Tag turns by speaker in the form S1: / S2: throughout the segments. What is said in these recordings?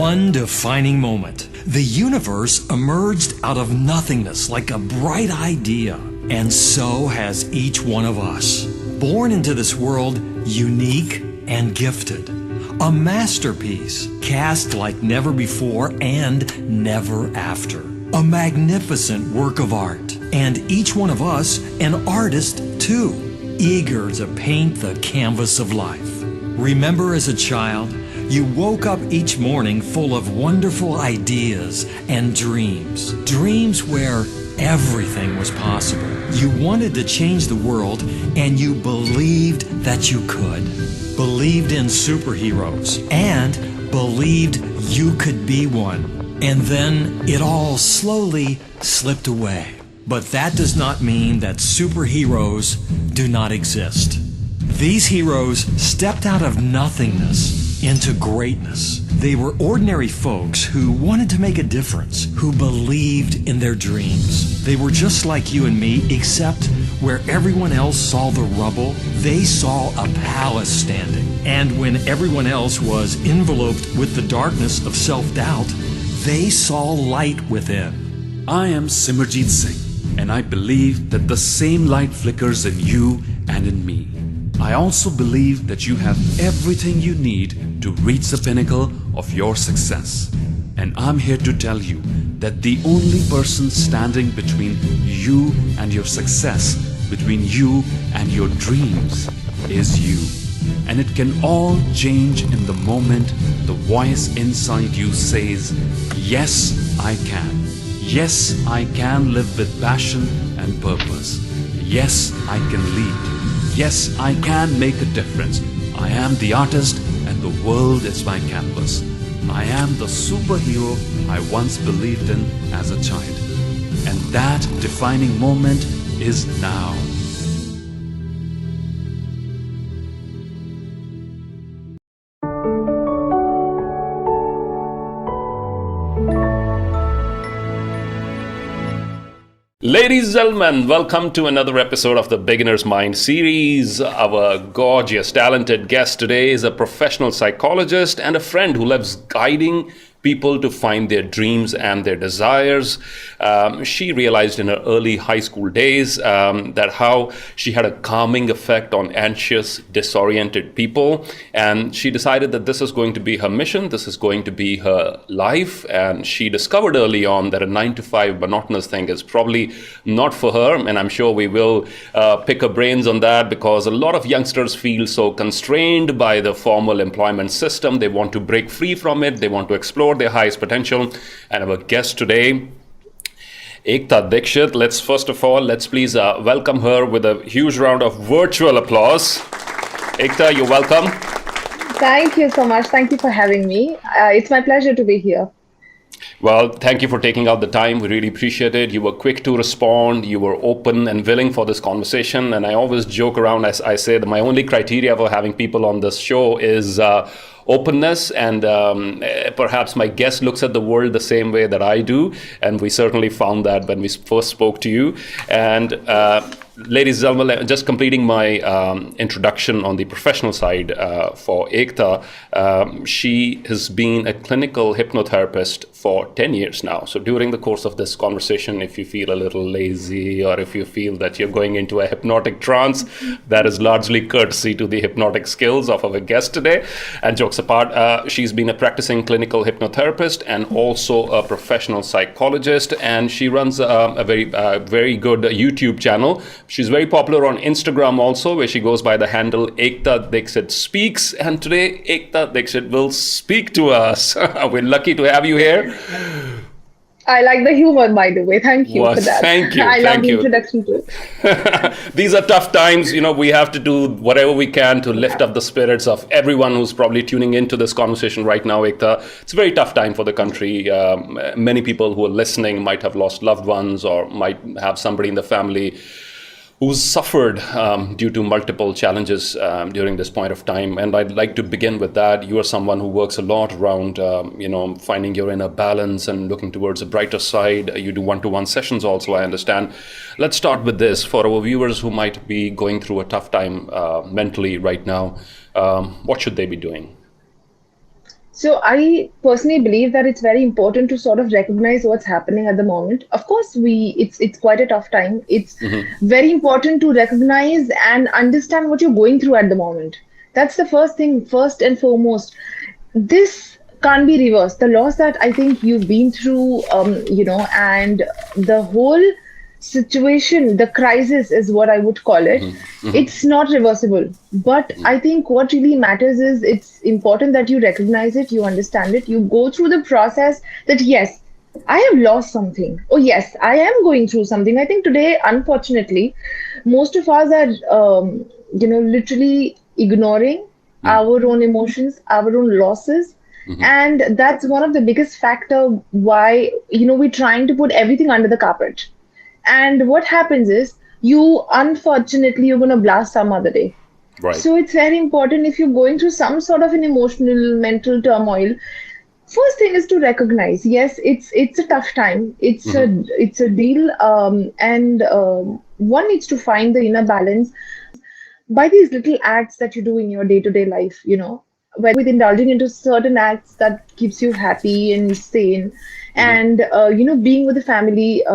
S1: one defining moment. The universe emerged out of nothingness like a bright idea, and so has each one of us. Born into this world unique and gifted. A masterpiece cast like never before and never after. A magnificent work of art. And each one of us an artist too, eager to paint the canvas of life. Remember as a child, you woke up each morning full of wonderful ideas and dreams. Dreams where everything was possible. You wanted to change the world and you believed that you could. Believed in superheroes and believed you could be one. And then it all slowly slipped away. But that does not mean that superheroes do not exist. These heroes stepped out of nothingness into greatness. They were ordinary folks who wanted to make a difference, who believed in their dreams. They were just like you and me, except where everyone else saw the rubble, they saw a palace standing. And when everyone else was enveloped with the darkness of self-doubt, they saw light within.
S2: I am Simerjeet Singh, and I believe that the same light flickers in you and in me. I also believe that you have everything you need to reach the pinnacle of your success. And I'm here to tell you that the only person standing between you and your success, between you and your dreams, is you. And it can all change in the moment the voice inside you says, yes, I can. Yes, I can live with passion and purpose. Yes, I can lead. Yes, I can make a difference. I am the artist and the world is my canvas. I am the superhero I once believed in as a child. And that defining moment is now.
S3: Ladies and gentlemen, welcome to another episode of the Beginner's Mind series. Our gorgeous, talented guest today is a professional psychologist and a friend who loves guiding people to find their dreams and their desires. She realized in her early high school days that how she had a calming effect on anxious, disoriented people. And she decided that this is going to be her mission, this is going to be her life. And she discovered early on that a 9-to-5 monotonous thing is probably not for her. And I'm sure we will pick her brains on that, because a lot of youngsters feel so constrained by the formal employment system. They want to break free from it. They want to explore their highest potential. And our guest today, Ekta Dixit. Let's please welcome her with a huge round of virtual applause. Ekta, you're welcome.
S4: Thank you so much. Thank you for having me. It's my pleasure to be here.
S3: Well, thank you for taking out the time. We really appreciate it. You were quick to respond. You were open and willing for this conversation. And I always joke around, as I say, that my only criteria for having people on this show is openness, and perhaps my guest looks at the world the same way that I do, and we certainly found that when we first spoke to you. And ladies and gentlemen, just completing my introduction on the professional side for Ekta, she has been a clinical hypnotherapist for 10 years now. So during the course of this conversation, if you feel a little lazy or if you feel that you're going into a hypnotic trance, that is largely courtesy to the hypnotic skills of our guest today. And jokes apart, she's been a practicing clinical hypnotherapist and also a professional psychologist, and she runs a very good YouTube channel. She's very popular on Instagram also, where she goes by the handle Ekta Dixit Speaks, and today Ekta Dixit will speak to us. We're lucky to have you here.
S4: I like the humor, by the way. Thank you for that.
S3: Thank you.
S4: I love the introduction to it.
S3: These are tough times. You know, we have to do whatever we can to lift up the spirits of everyone who's probably tuning into this conversation right now, Ekta. It's a very tough time for the country. Many people who are listening might have lost loved ones or might have somebody in the family who's suffered due to multiple challenges during this point of time. And I'd like to begin with that. You are someone who works a lot around, finding your inner balance and looking towards a brighter side. You do one-to-one sessions also, I understand. Let's start with this. For our viewers who might be going through a tough time mentally right now, what should they be doing?
S4: So I personally believe that it's very important to sort of recognize what's happening at the moment. Of course, it's quite a tough time. It's very important to recognize and understand what you're going through at the moment. That's the first thing, first and foremost. This can't be reversed. The loss that I think you've been through, and the whole situation, the crisis is what I would call it. It's not reversible. But I think what really matters is it's important that you recognize it, you understand it, you go through the process that, yes, I have lost something. Oh, yes, I am going through something. I think today, unfortunately, most of us are, literally ignoring our own emotions, our own losses. And that's one of the biggest factor why, we're trying to put everything under the carpet. And what happens is unfortunately, you're going to blast some other day.
S3: Right.
S4: So it's very important if you're going through some sort of an emotional, mental turmoil. First thing is to recognize, yes, it's a tough time. It's a deal, and one needs to find the inner balance by these little acts that you do in your day-to-day life. Whether with indulging into certain acts that keeps you happy and sane, and being with the family.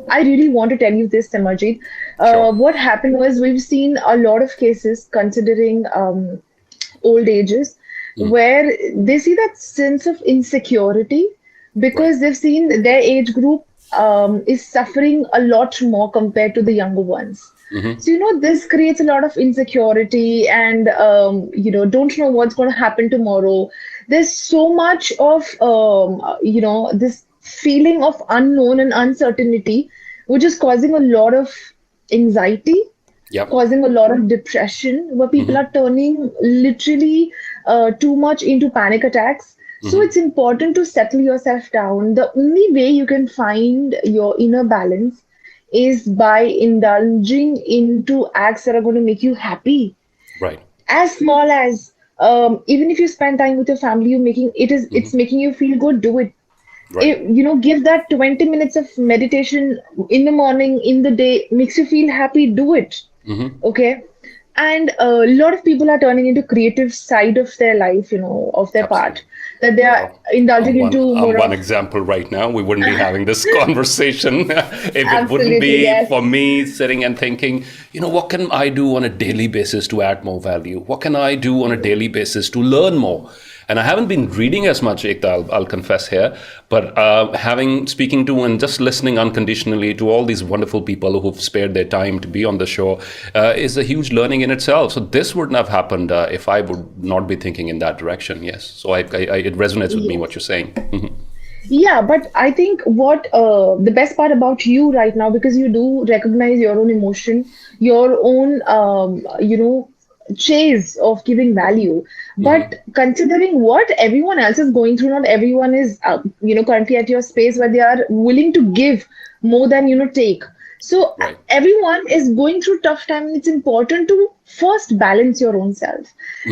S4: I really want to tell you this, Simerjeet.
S3: Sure.
S4: What happened was we've seen a lot of cases considering old ages where they see that sense of insecurity because they've seen their age group is suffering a lot more compared to the younger ones. So, this creates a lot of insecurity and, don't know what's going to happen tomorrow. There's so much of, this feeling of unknown and uncertainty, which is causing a lot of anxiety, causing a lot of depression, where people are turning literally too much into panic attacks. So it's important to settle yourself down. The only way you can find your inner balance is by indulging into acts that are going to make you happy.
S3: Right.
S4: As small as even if you spend time with your family, it's making you feel good. Do it.
S3: Right.
S4: Give that 20 minutes of meditation in the morning, in the day, makes you feel happy. Do it. Okay. And a lot of people are turning into creative side of their life, of their part, that they are indulging into more
S3: one
S4: of...
S3: example right now. We wouldn't be having this conversation if it wouldn't be
S4: yes.
S3: for me sitting and thinking, what can I do on a daily basis to add more value? What can I do on a daily basis to learn more? And I haven't been reading as much, Ekta, I'll confess here, but speaking to and just listening unconditionally to all these wonderful people who've spared their time to be on the show is a huge learning in itself. So this wouldn't have happened if I would not be thinking in that direction. Yes. So it resonates with me what you're saying.
S4: Yeah, but I think what the best part about you right now, because you do recognize your own emotion, your own, chase of giving value. But considering what everyone else is going through, not everyone is, currently at your space where they are willing to give more than, take. So everyone is going through tough time, and it's important to first balance your own self.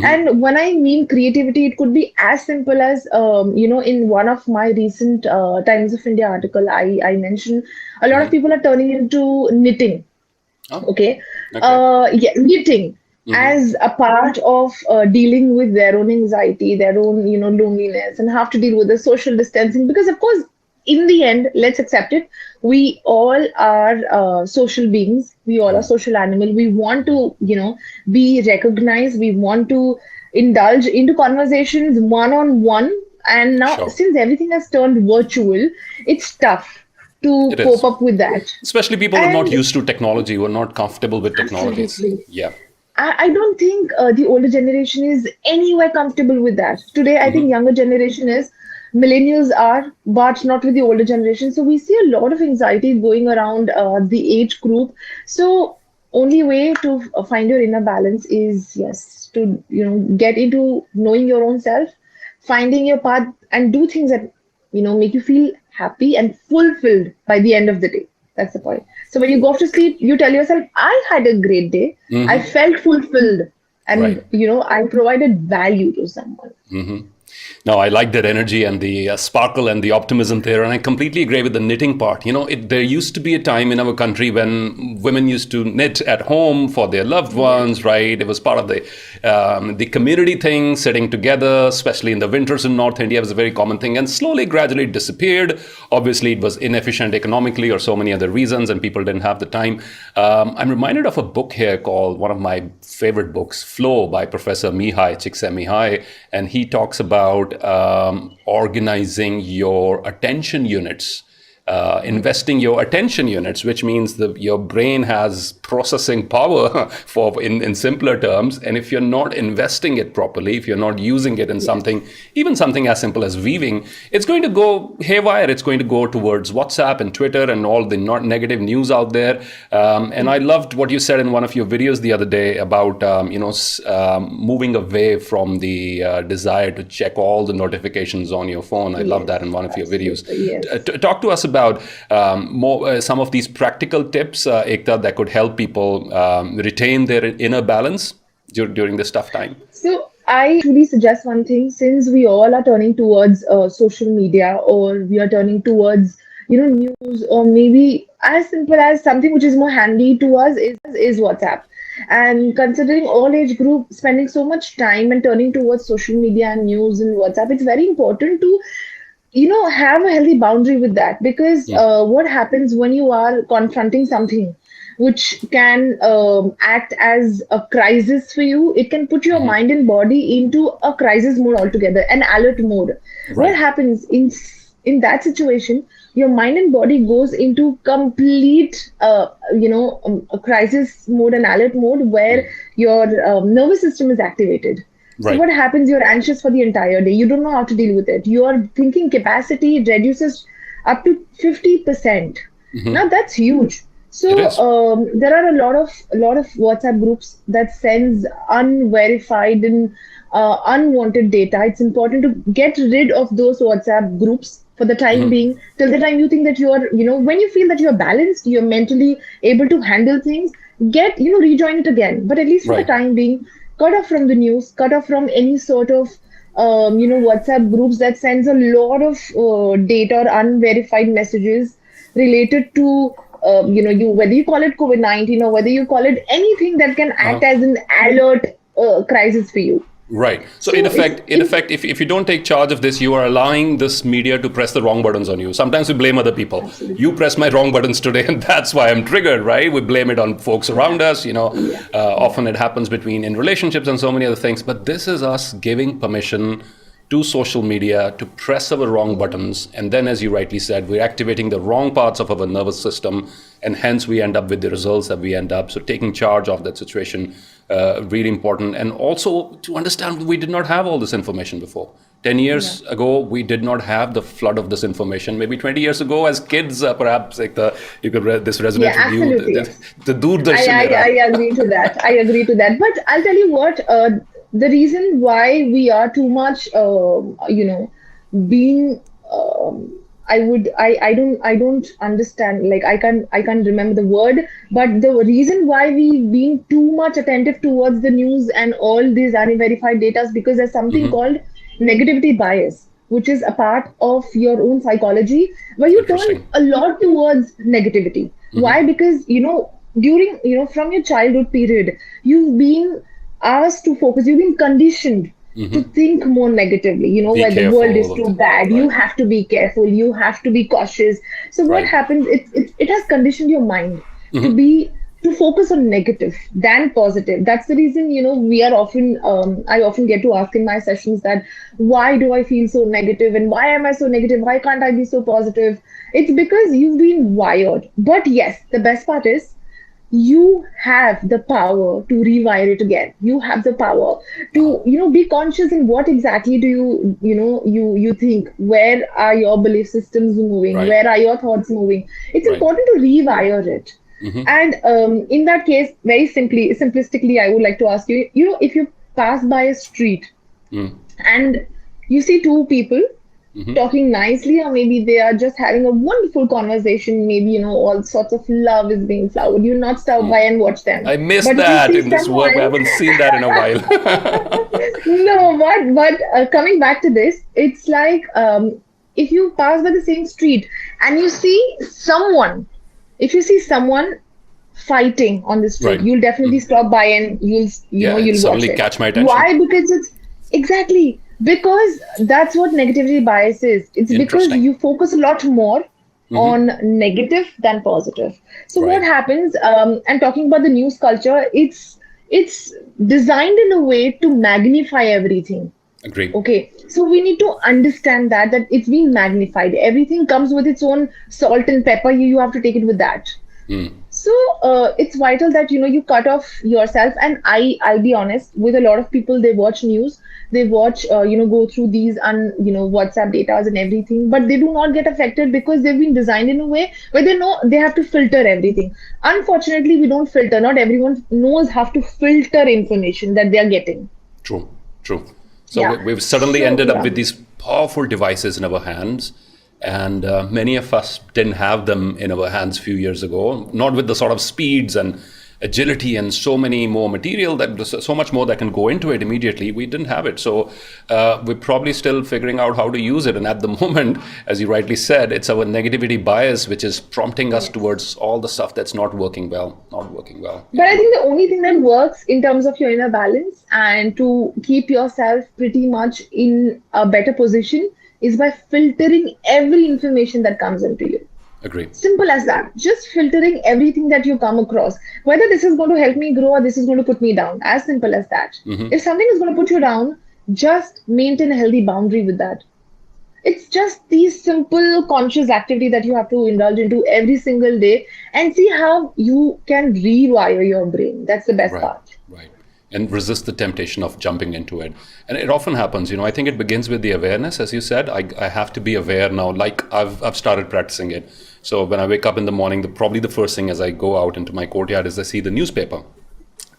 S4: And when I mean creativity, it could be as simple as, in one of my recent Times of India article, I mentioned a lot of people are turning into knitting. Knitting. As a part of dealing with their own anxiety, their own, loneliness, and have to deal with the social distancing. Because, of course, in the end, let's accept it, we all are social beings. We all are social animals. We want to, be recognized. We want to indulge into conversations one-on-one. And now, since everything has turned virtual, it's tough to cope up with that.
S3: Especially people who are not used to technology, who are not comfortable with technologies.
S4: Absolutely.
S3: Yeah.
S4: I don't think the older generation is anywhere comfortable with that. Today, I think younger generation is, millennials are, but not with the older generation. So we see a lot of anxiety going around the age group. So only way to find your inner balance is, yes, to, get into knowing your own self, finding your path, and do things that, make you feel happy and fulfilled by the end of the day. That's the point. So when you go to sleep, you tell yourself, I had a great day. I felt fulfilled. And, I provided value to someone.
S3: No, I like that energy and the sparkle and the optimism there. And I completely agree with the knitting part. There used to be a time in our country when women used to knit at home for their loved ones, right? It was part of the community thing, sitting together, especially in the winters in North India, was a very common thing. And slowly, gradually, it disappeared. Obviously, it was inefficient economically or so many other reasons, and people didn't have the time. I'm reminded of a book here called, one of my favorite books, Flow, by Professor Mihai Csikszentmihalyi. And he talks about organizing your attention units, investing your attention units, which means your brain has processing power in simpler terms. And if you're not investing it properly, if you're not using it in something, even something as simple as weaving, it's going to go haywire. It's going to go towards WhatsApp and Twitter and all the negative news out there. And I loved what you said in one of your videos the other day about, moving away from the desire to check all the notifications on your phone. I love that in one of your videos.
S4: Yes.
S3: Talk to us about some of these practical tips, Ekta, that could help people retain their inner balance during this tough time.
S4: So I truly suggest one thing, since we all are turning towards social media, or we are turning towards, news, or maybe as simple as something which is more handy to us is WhatsApp. And considering all age group spending so much time and turning towards social media and news and WhatsApp, it's very important to have a healthy boundary with that, because what happens when you are confronting something which can act as a crisis for you, it can put your mind and body into a crisis mode altogether, an alert mode. Right. What happens in that situation, your mind and body goes into complete, a crisis mode, an alert mode, where your nervous system is activated. Right. So what happens? You're anxious for the entire day. You don't know how to deal with it. Your thinking capacity reduces up to 50%. Now that's huge. So there are a lot of WhatsApp groups that sends unverified and unwanted data. It's important to get rid of those WhatsApp groups for the time being, till the time you think that you are, when you feel that you're balanced, you're mentally able to handle things, rejoin it again. But at least for the time being, cut off from the news, cut off from any sort of, WhatsApp groups that sends a lot of data or unverified messages related to, whether you call it COVID-19 or whether you call it anything that can act as an alert crisis for you.
S3: Right. So in effect, if you don't take charge of this, you are allowing this media to press the wrong buttons on you. Sometimes we blame other people. Absolutely. You press my wrong buttons today, and that's why I'm triggered, right? We blame it on folks around us. Often it happens in relationships and so many other things. But this is us giving permission to social media to press our wrong buttons. And then, as you rightly said, we're activating the wrong parts of our nervous system. And hence we end up with the results that we end up. So taking charge of that situation, really important. And also to understand, we did not have all this information before. 10 years ago, we did not have the flood of this information. Maybe 20 years ago, as kids, perhaps you could read this resonate with you. The Doordarshan
S4: I agree to that. I agree to that. But I'll tell you what, the reason why we are too much, being, I don't understand, like I can't remember the word, but the reason why we've been too much attentive towards the news and all these unverified data is because there's something called negativity bias, which is a part of your own psychology, where you turn a lot towards negativity. Why? Because, during, from your childhood period, you've been asked to focus, you've been conditioned to think more negatively, where the world is too bad, you have to be careful, you have to be cautious. So what happens, it has conditioned your mind to focus on negative than positive. That's the reason, we are often, I often get to ask in my sessions that, why do I feel so negative, and why am I so negative? Why can't I be so positive? It's because you've been wired. But yes, the best part is, you have the power to rewire it again. You have the power to, be conscious in what exactly do you think. Where are your belief systems moving? Right. Where are your thoughts moving? It's important to rewire it. And in that case, very simplistically, I would like to ask you, if you pass by a street and you see two people talking nicely, or maybe they are just having a wonderful conversation. Maybe, all sorts of love is being flowered. You'll not stop by and watch them.
S3: I missed
S4: But if you
S3: that
S4: see
S3: in this work. I
S4: someone,
S3: haven't seen that in a while.
S4: no, but coming back to this, it's like if you pass by the same street and you see someone, if you see someone fighting on the street,
S3: Right.
S4: you'll definitely stop by and
S3: Yeah, it
S4: you'll watch
S3: suddenly
S4: it.
S3: catch my attention.
S4: Why? Because it's exactly because that's what negativity bias is. It's because
S3: Interesting.
S4: you focus a lot more on negative than positive. So what
S3: Right.
S4: happens? And talking about the news culture, it's designed in a way to magnify everything.
S3: Agree.
S4: Okay, so we need to understand that it's been magnified. Everything comes with its own salt and pepper. You have to take it with that. So it's vital that you cut off yourself. And I'll be honest, with a lot of people, they watch news, they watch go through these WhatsApp datas and everything, but they do not get affected because they've been designed in a way where they know they have to filter everything. Unfortunately, we don't filter. Not everyone knows how to filter information that they are getting.
S3: True. True. So
S4: Yeah.
S3: we've suddenly
S4: So,
S3: ended up
S4: yeah.
S3: with these powerful devices in our hands. And many of us didn't have them in our hands a few years ago, not with the sort of speeds and agility and so many more material, that so much more that can go into it immediately. We didn't have it. So we're probably still figuring out how to use it. And at the moment, as you rightly said, it's our negativity bias which is prompting us towards all the stuff that's not working well.
S4: But I think the only thing that works in terms of your inner balance and to keep yourself pretty much in a better position is by filtering every information that comes into you.
S3: Agree.
S4: Simple as that. Just filtering everything that you come across. Whether this is going to help me grow or this is going to put me down. As simple as that. If something is going to put you down, just maintain a healthy boundary with that. It's just these simple conscious activity that you have to indulge into every single day and see how you can rewire your brain. That's the best part.
S3: Right. And resist the temptation of jumping into it. And it often happens, I think it begins with the awareness. As you said, I have to be aware now, like I've started practicing it. So when I wake up in the morning, probably the first thing as I go out into my courtyard is I see the newspaper.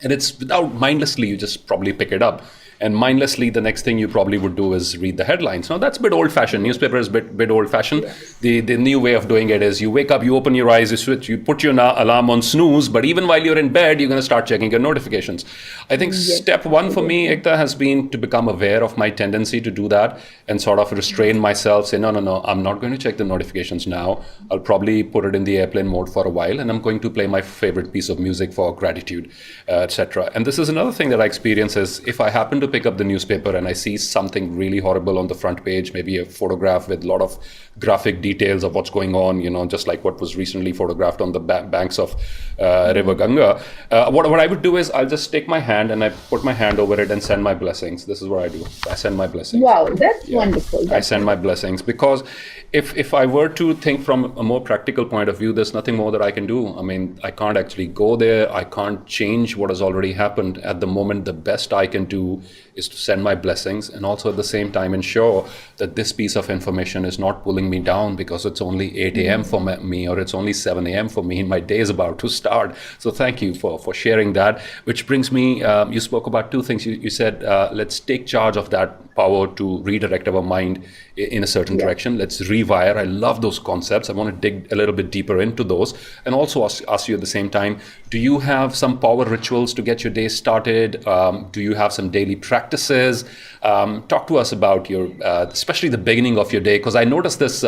S3: And it's without mindlessly, you just probably pick it up. And mindlessly, the next thing you probably would do is read the headlines. Now, that's a bit old-fashioned. Newspaper is a bit old-fashioned. Yes. The new way of doing it is you wake up, you open your eyes, you put your alarm on snooze, but even while you're in bed, you're going to start checking your notifications. I think step one for me, Ekta, has been to become aware of my tendency to do that and sort of restrain myself, say, no, I'm not going to check the notifications now. I'll probably put it in the airplane mode for a while, and I'm going to play my favorite piece of music for gratitude, etc. And this is another thing that I experience is if I happen to pick up the newspaper and I see something really horrible on the front page, maybe a photograph with a lot of graphic details of what's going on, just like what was recently photographed on the banks of River Ganga. What I would do is I'll just take my hand and I put my hand over it and send my blessings. This is what I do. I send my blessings.
S4: Wow, that's wonderful.
S3: I send my blessings because if I were to think from a more practical point of view, there's nothing more that I can do. I mean, I can't actually go there. I can't change what has already happened. At the moment, the best I can do is to send my blessings and also at the same time ensure that this piece of information is not pulling me down because it's only 8 a.m. for me or it's only 7 a.m. for me and my day is about to start. So thank you for sharing that, which brings me, you spoke about two things. You said, let's take charge of that power to redirect our mind in a certain direction. Let's rewire. I love those concepts. I want to dig a little bit deeper into those and also ask you at the same time, do you have some power rituals to get your day started? Do you have some daily practices? Talk to us about your, especially the beginning of your day, because I noticed this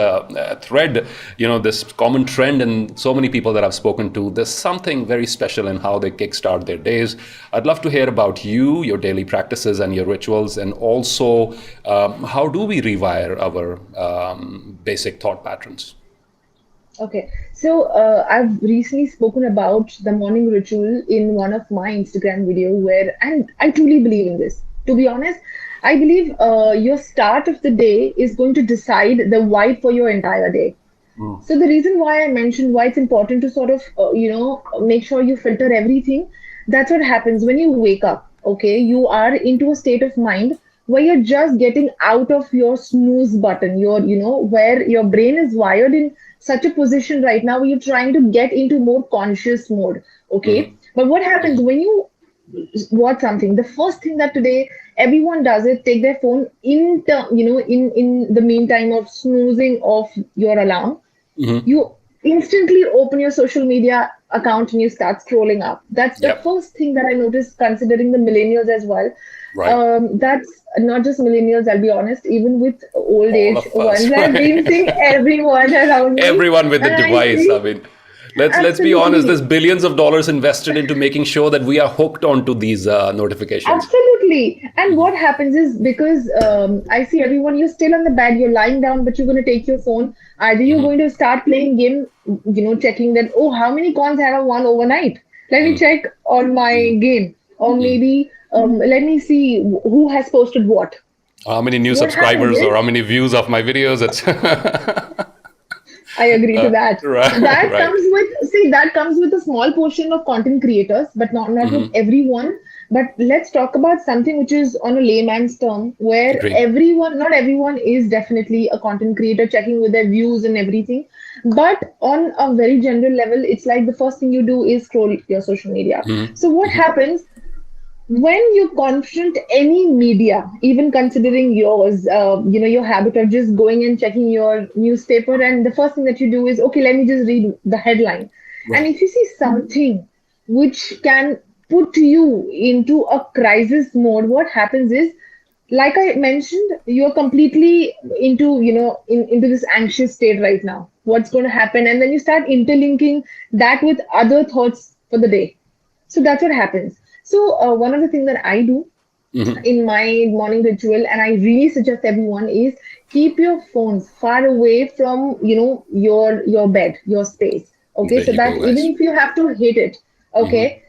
S3: thread, this common trend in so many people that I've spoken to. There's something very special in how they kickstart their days. I'd love to hear about you, your daily practices and your rituals, and also how do we rewire our basic thought patterns?
S4: Okay, so I've recently spoken about the morning ritual in one of my Instagram video and I truly believe in this. To be honest, I believe your start of the day is going to decide the vibe for your entire day. So the reason why I mentioned why it's important to sort of, make sure you filter everything, that's what happens when you wake up, okay? You are into a state of mind where you're just getting out of your snooze button, where your brain is wired in such a position right now where you're trying to get into more conscious mode, okay? But what happens when you watch something, the first thing that today everyone does is take their phone in the meantime of snoozing off your alarm. You instantly open your social media account and you start scrolling up. That's the
S3: Yep.
S4: first thing that I noticed, considering the millennials as well.
S3: Right.
S4: That's not just millennials, I'll be honest, even with old
S3: All
S4: age
S3: of us,
S4: ones. I've
S3: right?
S4: been seeing everyone around me.
S3: Everyone with the
S4: And I
S3: device. I
S4: see,
S3: mean, let's be honest.
S4: absolutely.
S3: There's billions of dollars invested into making sure that we are hooked onto these notifications.
S4: Absolutely. And what happens is, because I see everyone, you're still on the bed, you're lying down, but you're going to take your phone. Either you're going to start playing game, checking that, oh, how many cons have I won overnight? Let me check on my game. Or maybe let me see who has posted what.
S3: How many new
S4: What happens
S3: subscribers
S4: is,
S3: or how many views of my videos? It's
S4: I agree to that.
S3: right,
S4: That
S3: right.
S4: comes with, see, that comes with a small portion of content creators, but not with everyone. But let's talk about something which is on a layman's term, where
S3: Agree.
S4: everyone, not everyone is definitely a content creator checking with their views and everything. But on a very general level, it's like the first thing you do is scroll your social media. So what happens? When you confront any media, even considering yours, your habit of just going and checking your newspaper, and the first thing that you do is, okay, let me just read the headline. And
S3: Right.
S4: if you see something which can put you into a crisis mode, what happens is, like I mentioned, you're completely into this anxious state right now. What's going to happen? And then you start interlinking that with other thoughts for the day. So that's what happens. So one of the things that I do in my morning ritual, and I really suggest everyone, is keep your phones far away from your bed, your space. Okay, so that
S3: Vehicle,
S4: even
S3: nice.
S4: if you have to hit it, okay,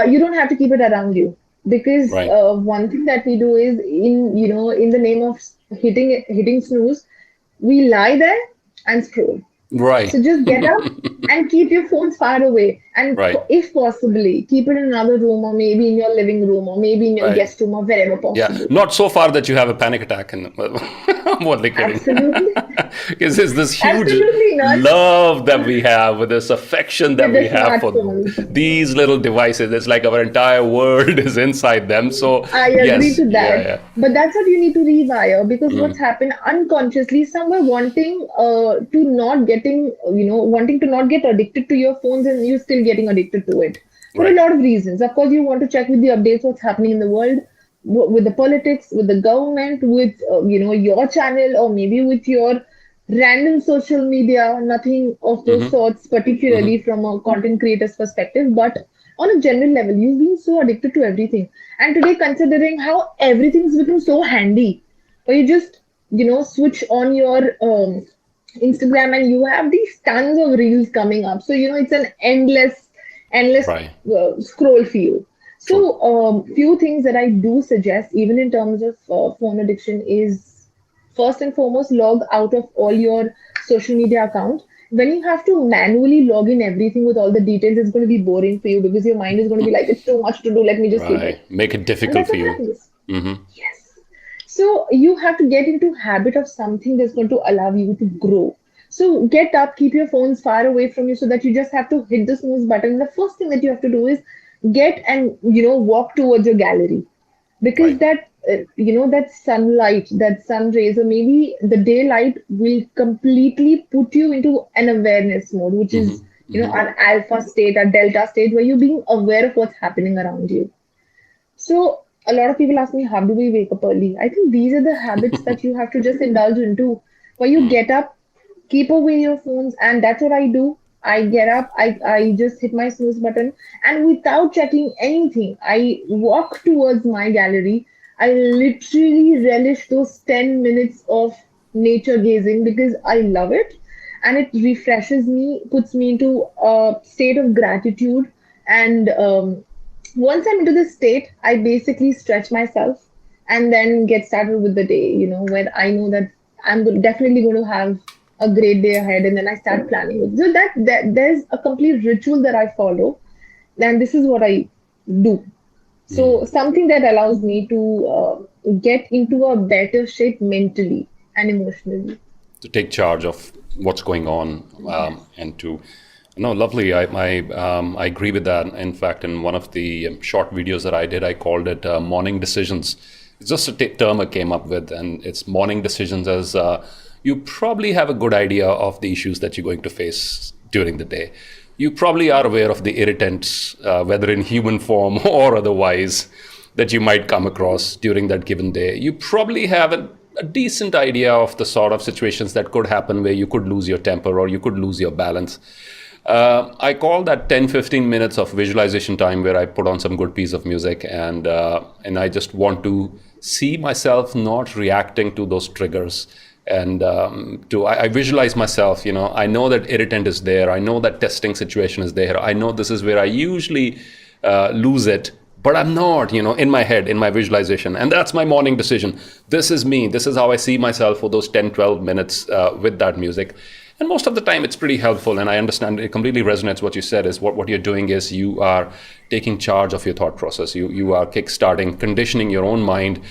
S4: you don't have to keep it around you, because
S3: Right.
S4: one thing that we do is, in the name of hitting snooze, we lie there and scroll.
S3: Right.
S4: So just get up and keep your phones far away. And
S3: Right.
S4: if possibly, keep it in another room, or maybe in your living room, or maybe in your
S3: Right.
S4: guest room, or wherever
S3: Yeah.
S4: possible.
S3: Not so far that you have a panic attack. And I'm only kidding.
S4: Absolutely.
S3: Because there's this huge
S4: Absolutely not.
S3: love that we have, with this affection that
S4: With the
S3: we have for
S4: smartphones.
S3: these little devices. It's like our entire world is inside them. So
S4: I agree
S3: yes,
S4: to that.
S3: yeah.
S4: But that's what you need to rewire, because what's happened unconsciously, somewhere wanting wanting to not get addicted to your phones, and you're still getting addicted to it for a
S3: Right.
S4: lot of reasons. Of course, you want to check with the updates, what's happening in the world, with the politics, with the government, with your channel, or maybe with your random social media. Nothing of those sorts, particularly from a content creator's perspective, but on a general level, you've been so addicted to everything. And today, considering how everything's become so handy, where you just switch on your Instagram, and you have these tons of reels coming up. So it's an endless
S3: Right.
S4: scroll for you. So
S3: True.
S4: few things that I do suggest, even in terms of phone addiction, is first and foremost, log out of all your social media account. When you have to manually log in everything with all the details, it's going to be boring for you, because your mind is going to be like, it's too much to do. Let me just keep
S3: Right.
S4: it.
S3: Make it
S4: And
S3: difficult
S4: that's
S3: for
S4: what
S3: you.
S4: happens.
S3: Hmm.
S4: Yes. So you have to get into habit of something that's going to allow you to grow. So get up, keep your phones far away from you, so that you just have to hit the snooze button. The first thing that you have to do is get and walk towards your gallery, because
S3: Right.
S4: that sunlight, that sun rays, or maybe the daylight, will completely put you into an awareness mode, which is an alpha state, a delta state, where you're being aware of what's happening around you. So a lot of people ask me, how do we wake up early? I think these are the habits that you have to just indulge into, where you get up, keep away your phones, and that's what I do. I get up, I just hit my snooze button, and without checking anything, I walk towards my gallery. I literally relish those 10 minutes of nature gazing, because I love it, and it refreshes me, puts me into a state of gratitude. And once I'm into this state, I basically stretch myself and then get started with the day, where I know that definitely going to have a great day ahead, and then I start planning it. So that there's a complete ritual that I follow, and this is what I do. So something that allows me to get into a better shape mentally and emotionally.
S3: To take charge of what's going on, and to No, lovely. I agree with that. In fact, in one of the short videos that I did, I called it morning decisions. It's just a term I came up with, and it's morning decisions as you probably have a good idea of the issues that you're going to face during the day. You probably are aware of the irritants, whether in human form or otherwise, that you might come across during that given day. You probably have a decent idea of the sort of situations that could happen where you could lose your temper or you could lose your balance. I call that 10-15 minutes of visualization time where I put on some good piece of music and I just want to see myself not reacting to those triggers. And I visualize myself, I know that irritant is there. I know that testing situation is there. I know this is where I usually lose it. But I'm not, in my head, in my visualization. And that's my morning decision. This is me. This is how I see myself for those 10, 12 minutes with that music. And most of the time, it's pretty helpful. And I understand it completely resonates what you said is what you're doing is you are taking charge of your thought process. You are kickstarting, conditioning your own mind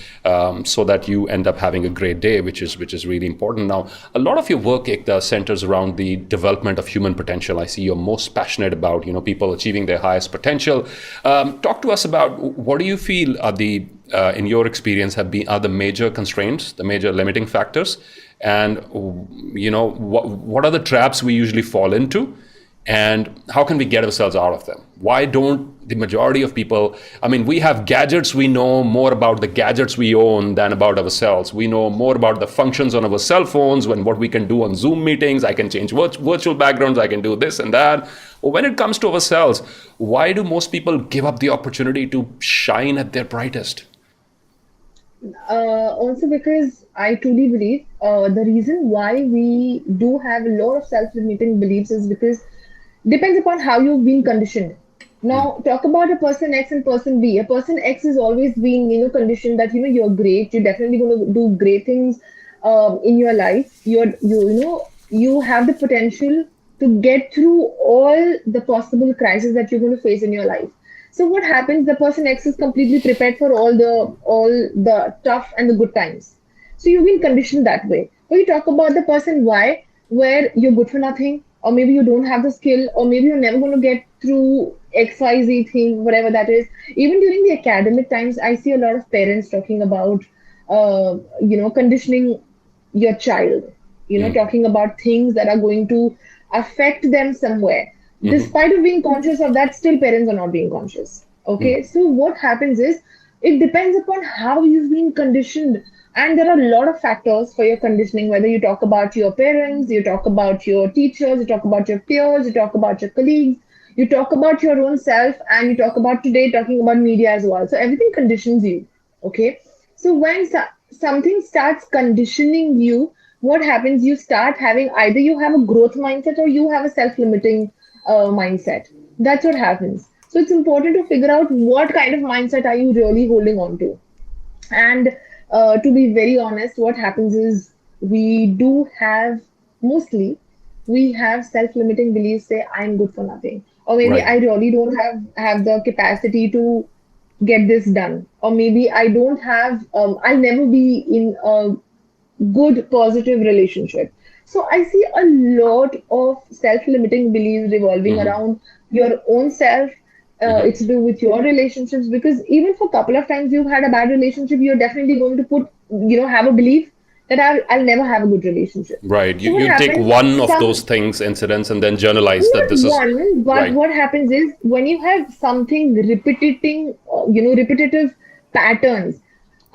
S3: so that you end up having a great day, which is really important. Now, a lot of your work, Ekta, centers around the development of human potential. I see you're most passionate about, people achieving their highest potential. Talk to us about what do you feel are in your experience, are the major constraints, the major limiting factors? And, what are the traps we usually fall into? And how can we get ourselves out of them? Why don't the majority of people, we have gadgets, we know more about the gadgets we own than about ourselves. We know more about the functions on our cell phones and what we can do on Zoom meetings. I can change virtual backgrounds, I can do this and that. But when it comes to ourselves, why do most people give up the opportunity to shine at their brightest?
S4: Also because I truly believe the reason why we do have a lot of self-limiting beliefs is because depends upon how you've been conditioned. Now, talk about a person X and person B. A person X is always being, conditioned that, you're great. You're definitely going to do great things in your life. You have the potential to get through all the possible crises that you're going to face in your life. So what happens? The person X is completely prepared for all the tough and the good times. So you've been conditioned that way. But you talk about the person Y, where you're good for nothing, or maybe you don't have the skill, or maybe you're never going to get through XYZ thing, whatever that is. Even during the academic times, I see a lot of parents talking about, conditioning your child, talking about things that are going to affect them somewhere. Despite of being conscious of that, still parents are not being conscious. Okay, so what happens is, it depends upon how you've been conditioned. And there are a lot of factors for your conditioning, whether you talk about your parents, you talk about your teachers, you talk about your peers, you talk about your colleagues, you talk about your own self, and you talk about today talking about media as well. So everything conditions you. Okay, so when something starts conditioning you, what happens? You start having either you have a growth mindset or you have a self-limiting mindset. That's what happens. So it's important to figure out what kind of mindset are you really holding on to. And to be very honest, what happens is we have self-limiting beliefs, say I'm good for nothing, or maybe
S3: Right.
S4: I really don't have the capacity to get this done, or maybe I don't have I'll never be in a good positive relationship. So I see a lot of self-limiting beliefs revolving around your own self. It's to do with your relationships, because even for a couple of times you've had a bad relationship, you're definitely going to have a belief that I'll never have a good relationship.
S3: Right.
S4: So what
S3: You take
S4: happens?
S3: one of those incidents, and then generalize that
S4: Not
S3: this is
S4: one, but
S3: right.
S4: what happens is when you have something repetitive patterns,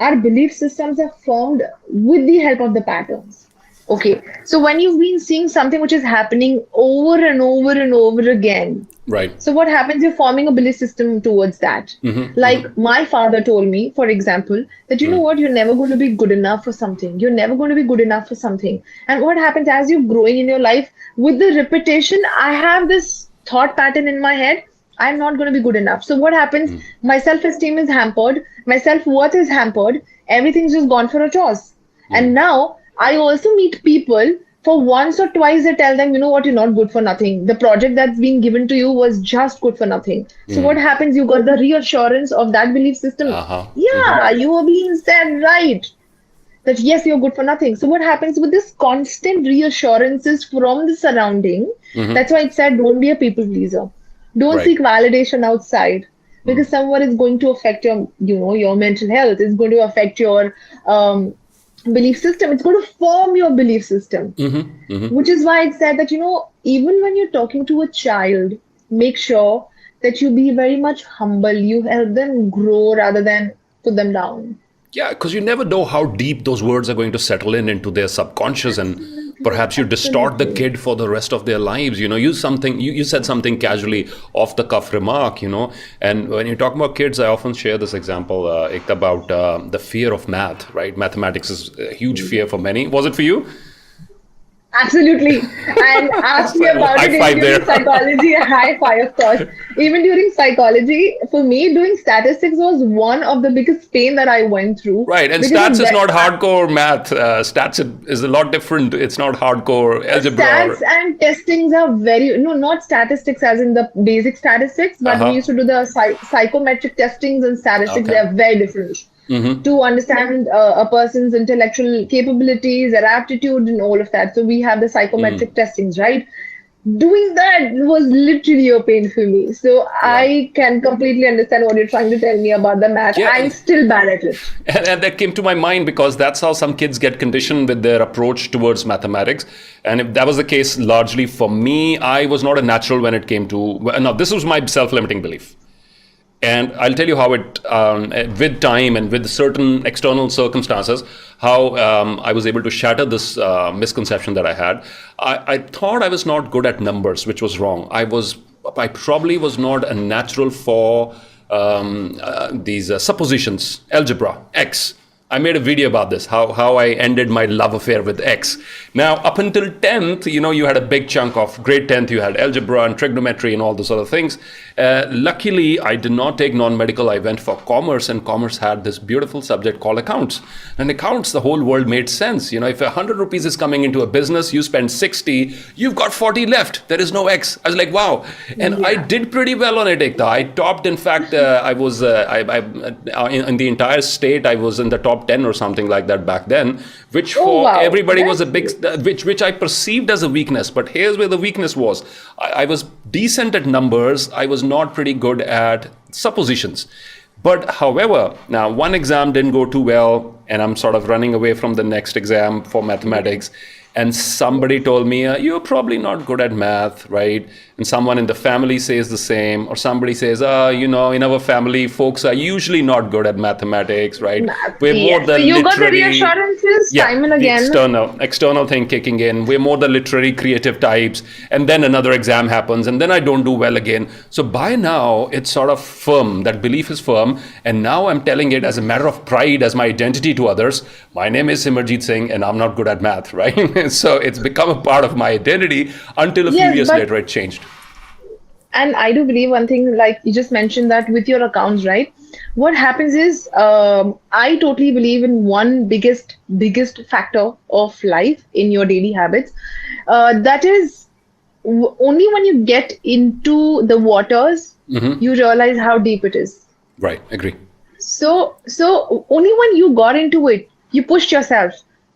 S4: our belief systems are formed with the help of the patterns. Okay, so when you've been seeing something which is happening over and over and over again,
S3: Right.
S4: so what happens? You're forming a belief system towards that. Like my father told me, for example, that you know what, you're never going to be good enough for something. You're never going to be good enough for something. And what happens as you're growing in your life, with the repetition, I have this thought pattern in my head. I'm not going to be good enough. So what happens? My self-esteem is hampered. My self-worth is hampered. Everything's just gone for a toss. And now I also meet people, for once or twice they tell them, you know what, you're not good for nothing. The project that's been given to you was just good for nothing. So what happens? You got the reassurance of that belief system.
S3: Uh-huh.
S4: Yeah, you are being said right. that yes, you're good for nothing. So what happens with this constant reassurances from the surrounding? That's why it said, don't be a people pleaser. Don't
S3: Right.
S4: seek validation outside, because someone is going to affect your, your mental health. It's going to affect your belief system. It's going to form your belief system, which is why it said that, even when you're talking to a child, make sure that you be very much humble. You help them grow rather than put them down.
S3: Yeah, because you never know how deep those words are going to settle into their subconscious, and perhaps you distort the kid for the rest of their lives. You said something casually off the cuff remark, and when you talk about kids, I often share this example, Ekta, about the fear of math, right? Mathematics is a huge fear for many. Was it for you?
S4: Absolutely. And ask me about
S3: High
S4: it
S3: five
S4: during
S3: there.
S4: psychology. High five, of course. Even during psychology, for me, doing statistics was one of the biggest pain that I went through.
S3: Right, and
S4: Because
S3: stats
S4: of
S3: is not
S4: that-
S3: hardcore math. Stats is a lot different. It's not hardcore algebra.
S4: Stats and testings are not statistics as in the basic statistics, but we used to do the psychometric testings and statistics.
S3: Okay.
S4: They are very different. To understand a person's intellectual capabilities, their aptitude, and all of that. So we have the psychometric testings, right? Doing that was literally a pain for me. So I can completely understand what you're trying to tell me about the math.
S3: Yeah.
S4: I'm still bad at it.
S3: And that came to my mind because that's how some kids get conditioned with their approach towards mathematics. And if that was the case largely for me, I was not a natural when it came to... No, this was my self-limiting belief. And I'll tell you how it, with time and with certain external circumstances, how I was able to shatter this misconception that I had. I thought I was not good at numbers, which was wrong. I probably was not a natural for these suppositions, algebra, X. I made a video about this, how I ended my love affair with X. Now, up until 10th, you had a big chunk of grade 10th, you had algebra and trigonometry and all those other things. Luckily, I did not take non-medical. I went for commerce, and commerce had this beautiful subject called accounts. And accounts, the whole world made sense. If 100 rupees is coming into a business, you spend 60, you've got 40 left. There is no X. I was like, wow. And I did pretty well on it, Ekta. I topped, in fact, I was, in the entire state, I was in the top 10 or something like that back then, which for everybody was a big, which I perceived as a weakness. But here's where the weakness was. I was decent at numbers. I was not pretty good at suppositions. But however, now one exam didn't go too well, and I'm sort of running away from the next exam for mathematics. And somebody told me, you're probably not good at math, right? And someone in the family says the same, or somebody says, in our family, folks are usually not good at mathematics, right? We're more the
S4: so you got the
S3: literary...
S4: reassurances time and again.
S3: The external thing kicking in. We're more the literary creative types. And then another exam happens, and then I don't do well again. So by now, it's sort of firm. That belief is firm. And now I'm telling it as a matter of pride, as my identity to others. My name is Simerjeet Singh, and I'm not good at math, right? So it's become a part of my identity until a few years later it changed.
S4: And I do believe one thing, like you just mentioned that with your accounts, right? What happens is, I totally believe in one biggest factor of life in your daily habits. That is only when you get into the waters, you realize how deep it is.
S3: Right, agree.
S4: So only when you got into it, you pushed yourself.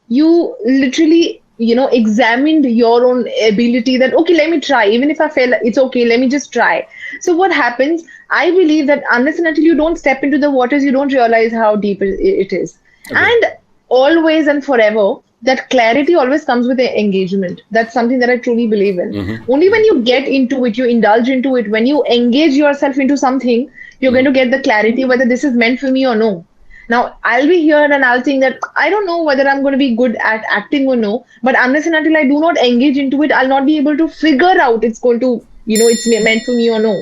S4: You literally, examined your own ability that, okay, let me try. Even if I fail, it's okay. Let me just try. So what happens? I believe that unless and until you don't step into the waters, you don't realize how deep it is.
S3: Okay.
S4: And always and forever, that clarity always comes with the engagement. That's something that I truly believe in. Only when you get into it, you indulge into it, when you engage yourself into something, you're going to get the clarity whether this is meant for me or no. Now, I'll be here and I'll think that I don't know whether I'm going to be good at acting or no, but unless and until I do not engage into it, I'll not be able to figure out it's going to, it's meant for me or no.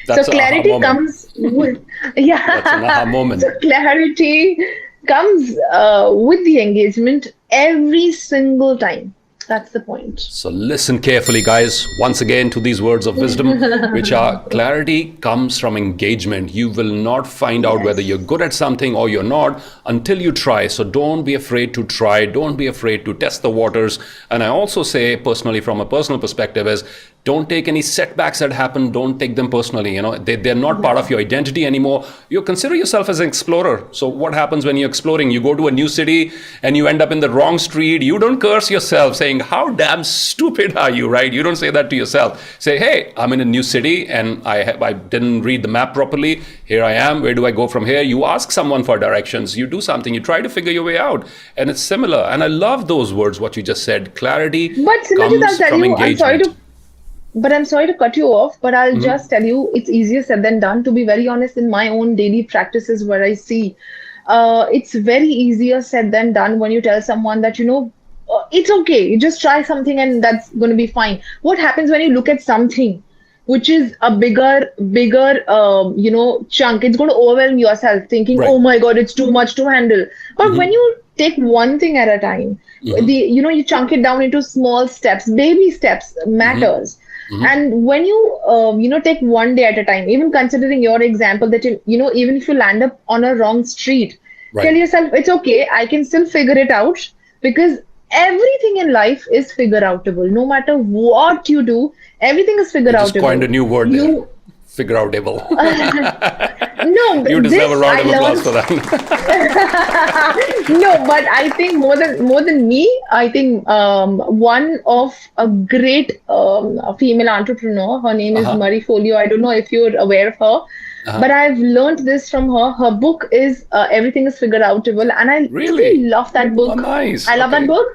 S3: That's
S4: so clarity comes with,
S3: That's an aha moment.
S4: So clarity comes with the engagement every single time. That's the point.
S3: So listen carefully, guys, once again to these words of wisdom, which are clarity comes from engagement. You will not find out whether you're good at something or you're not until you try. So don't be afraid to try. Don't be afraid to test the waters. And I also say personally, from a personal perspective, is Don't take any setbacks that happen. Don't take them personally. They're not part of your identity anymore. You consider yourself as an explorer. So what happens when you're exploring? You go to a new city and you end up in the wrong street. You don't curse yourself saying, how damn stupid are you, right? You don't say that to yourself. Say, hey, I'm in a new city and I didn't read the map properly. Here I am. Where do I go from here? You ask someone for directions. You do something. You try to figure your way out. And it's similar. And I love those words, what you just said. Clarity comes from engagement.
S4: I'm sorry to cut you off, but I'll just tell you, it's easier said than done. To be very honest, in my own daily practices where I see, it's very easier said than done when you tell someone that, it's okay, you just try something and that's going to be fine. What happens when you look at something which is a bigger, chunk? It's going to overwhelm yourself thinking, right. Oh my God, it's too much to handle. But when you take one thing at a time, you chunk it down into small steps, baby steps matters. And when you take one day at a time, even considering your example that, even if you land up on a wrong street, right. Tell yourself, it's okay, I can still figure it out, because everything in life is figure outable. No matter what you do, everything is figure outable.
S3: Just coined a new word there. Figure outable.
S4: No,
S3: you deserve a round of applause for that.
S4: No, but I think more than me, I think one of a great female entrepreneur, her name is Marie Folio. I don't know if you're aware of her, but I've learned this from her. Her book is Everything is Figure Outable, and I really love that book.
S3: Oh, nice.
S4: I love that book.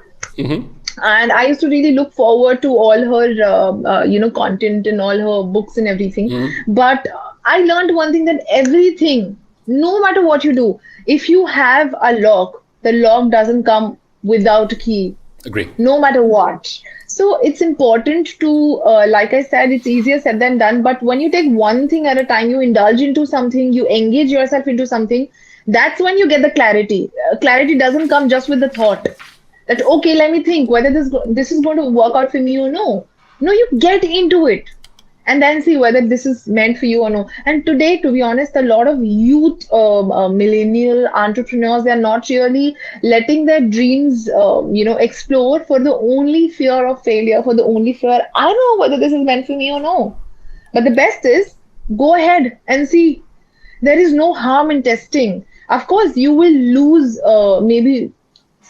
S4: And I used to really look forward to all her, content and all her books and everything. But I learned one thing, that everything, no matter what you do, if you have a lock, the lock doesn't come without a key.
S3: Agree.
S4: No matter what. So it's important to, like I said, it's easier said than done. But when you take one thing at a time, you indulge into something, you engage yourself into something, that's when you get the clarity. Clarity doesn't come just with the thought that, okay, let me think whether this is going to work out for me or no. No, you get into it and then see whether this is meant for you or no. And today, to be honest, a lot of youth, millennial entrepreneurs, they're not really letting their dreams, explore for the only fear of failure, for the only fear, I don't know whether this is meant for me or no. But the best is, go ahead and see. There is no harm in testing. Of course, you will lose maybe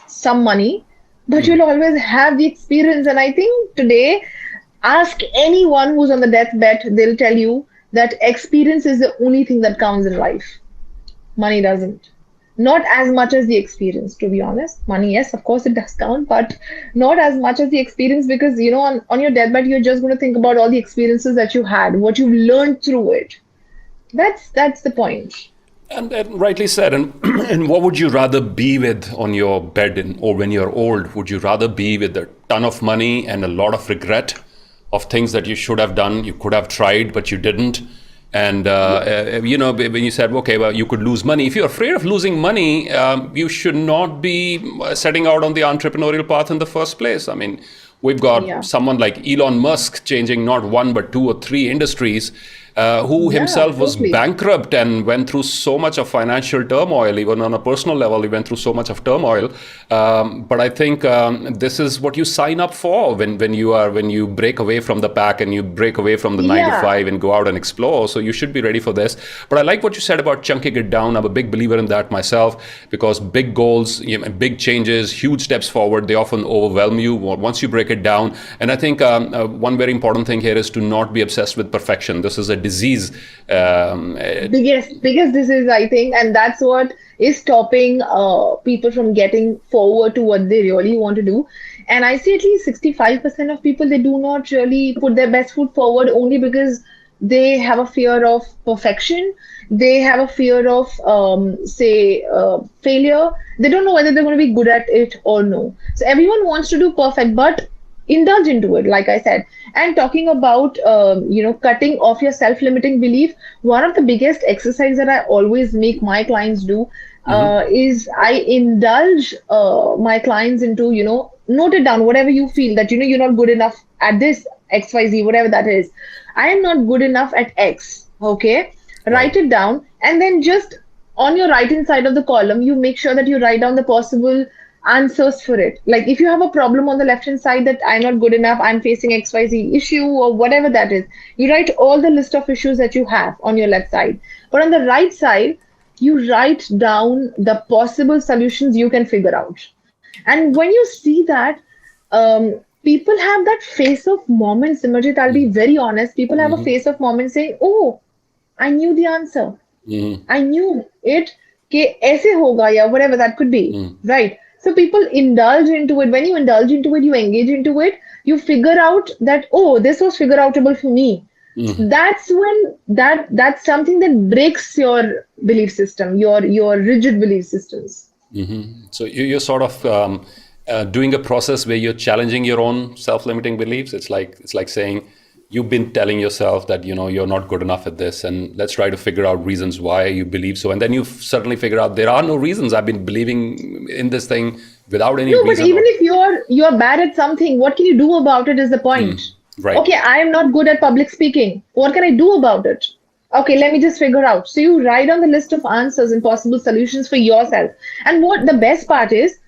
S4: some money, but you'll always have the experience. And I think today, ask anyone who's on the deathbed, they'll tell you that experience is the only thing that counts in life. Money doesn't. Not as much as the experience, to be honest. Money, yes, of course it does count, but not as much as the experience, because, on your deathbed, you're just going to think about all the experiences that you had, what you've learned through it. That's the point.
S3: And rightly said. And what would you rather be with on your bed or when you're old? Would you rather be with a ton of money and a lot of regret of things that you should have done, you could have tried, but you didn't? And, when you said, okay, well, you could lose money. If you're afraid of losing money, you should not be setting out on the entrepreneurial path in the first place. I mean, we've got someone like Elon Musk changing not one, but two or three industries, who himself was bankrupt and went through so much of financial turmoil. Even on a personal level, he went through so much of turmoil. But I think this is what you sign up for when you break away from the pack and you break away from the 9 to 5 and go out and explore. So you should be ready for this. But I like what you said about chunking it down. I'm a big believer in that myself, because big goals, big changes, huge steps forward, they often overwhelm you once you break it down. And I think one very important thing here is to not be obsessed with perfection. This is a disease.
S4: Biggest disease, I think, and that's what is stopping people from getting forward to what they really want to do. And I see at least 65% of people, they do not really put their best foot forward, only because they have a fear of perfection. They have a fear of, failure. They don't know whether they're going to be good at it or no. So everyone wants to do perfect, but indulge into it, like I said. And talking about, cutting off your self-limiting belief, one of the biggest exercises that I always make my clients do is I indulge my clients into, note it down, whatever you feel that, you're not good enough at this, XYZ, whatever that is. I am not good enough at X, okay? Write it down, and then just on your right-hand side of the column, you make sure that you write down the possible answers for it. Like if you have a problem on the left hand side that I'm not good enough, I'm facing XYZ issue or whatever that is, you write all the list of issues that you have on your left side. But on the right side, you write down the possible solutions you can figure out. And when you see that, people have that face of moment, Simerjeet, I'll be very honest. People have a face of moment saying, oh, I knew the answer. I knew it. Ke aise hoga, ya whatever that could be. Right. So people indulge into it. When you indulge into it, you engage into it, you figure out that, oh, this was figure outable for me. That's when that's something that breaks your belief system, your rigid belief systems.
S3: So you're sort of doing a process where you're challenging your own self-limiting beliefs. It's like saying you've been telling yourself that you're not good enough at this, and let's try to figure out reasons why you believe so. And then you suddenly figure out there are no reasons. I've been believing in this thing without any reason.
S4: No, but even if you're bad at something, what can you do about it is the point.
S3: Right.
S4: Okay, I am not good at public speaking. What can I do about it? Okay, let me just figure out. So you write on the list of answers and possible solutions for yourself. And what the best part is,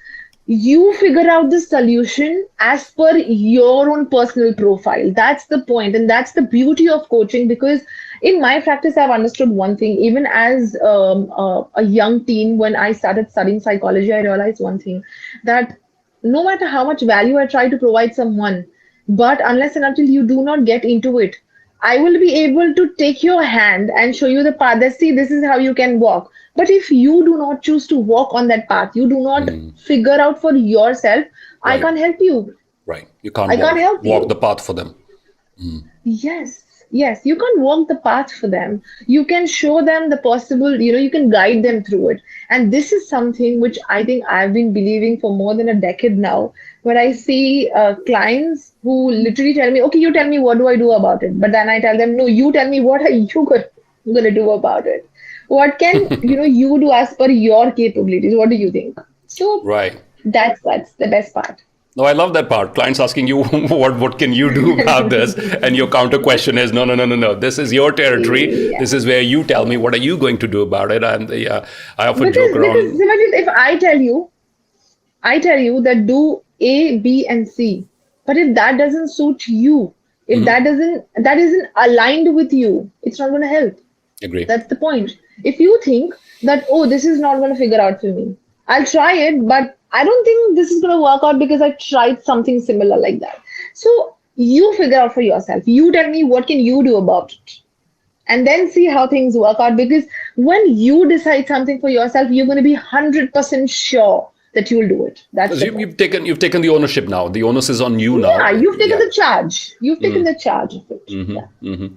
S4: you figure out the solution as per your own personal profile. That's the point, and that's the beauty of coaching. Because in my practice, I've understood one thing. Even as a young teen, when I started studying psychology, I realized one thing, that no matter how much value I try to provide someone, but unless and until you do not get into it, I will be able to take your hand and show you the path that, see, this is how you can walk. But if you do not choose to walk on that path, you do not figure out for yourself, I can't help you.
S3: Right. You can't walk the path for them.
S4: Yes, you can walk the path for them. You can show them the possible, you can guide them through it. And this is something which I think I've been believing for more than a decade now, where I see clients who literally tell me, okay, you tell me what do I do about it? But then I tell them, no, you tell me what are you going to do about it? What can you do as per your capabilities? What do you think? So that's the best part.
S3: No, I love that part. Clients asking you, what can you do about this? And your counter question is, no. This is your territory. Yeah. This is where you tell me, what are you going to do about it? And I often joke around.
S4: Because if I tell you that do A, B, and C, but if that doesn't suit you, if that isn't aligned with you, it's not going to help.
S3: Agree.
S4: That's the point. If you think that, oh, this is not going to figure out for me, I'll try it, but I don't think this is going to work out because I tried something similar like that. So you figure out for yourself. You tell me what can you do about it, and then see how things work out. Because when you decide something for yourself, you're going to be 100% sure that you will do it. That's
S3: you've taken the ownership now. The onus is on you now.
S4: Yeah, you've taken the charge. You've taken the charge of it.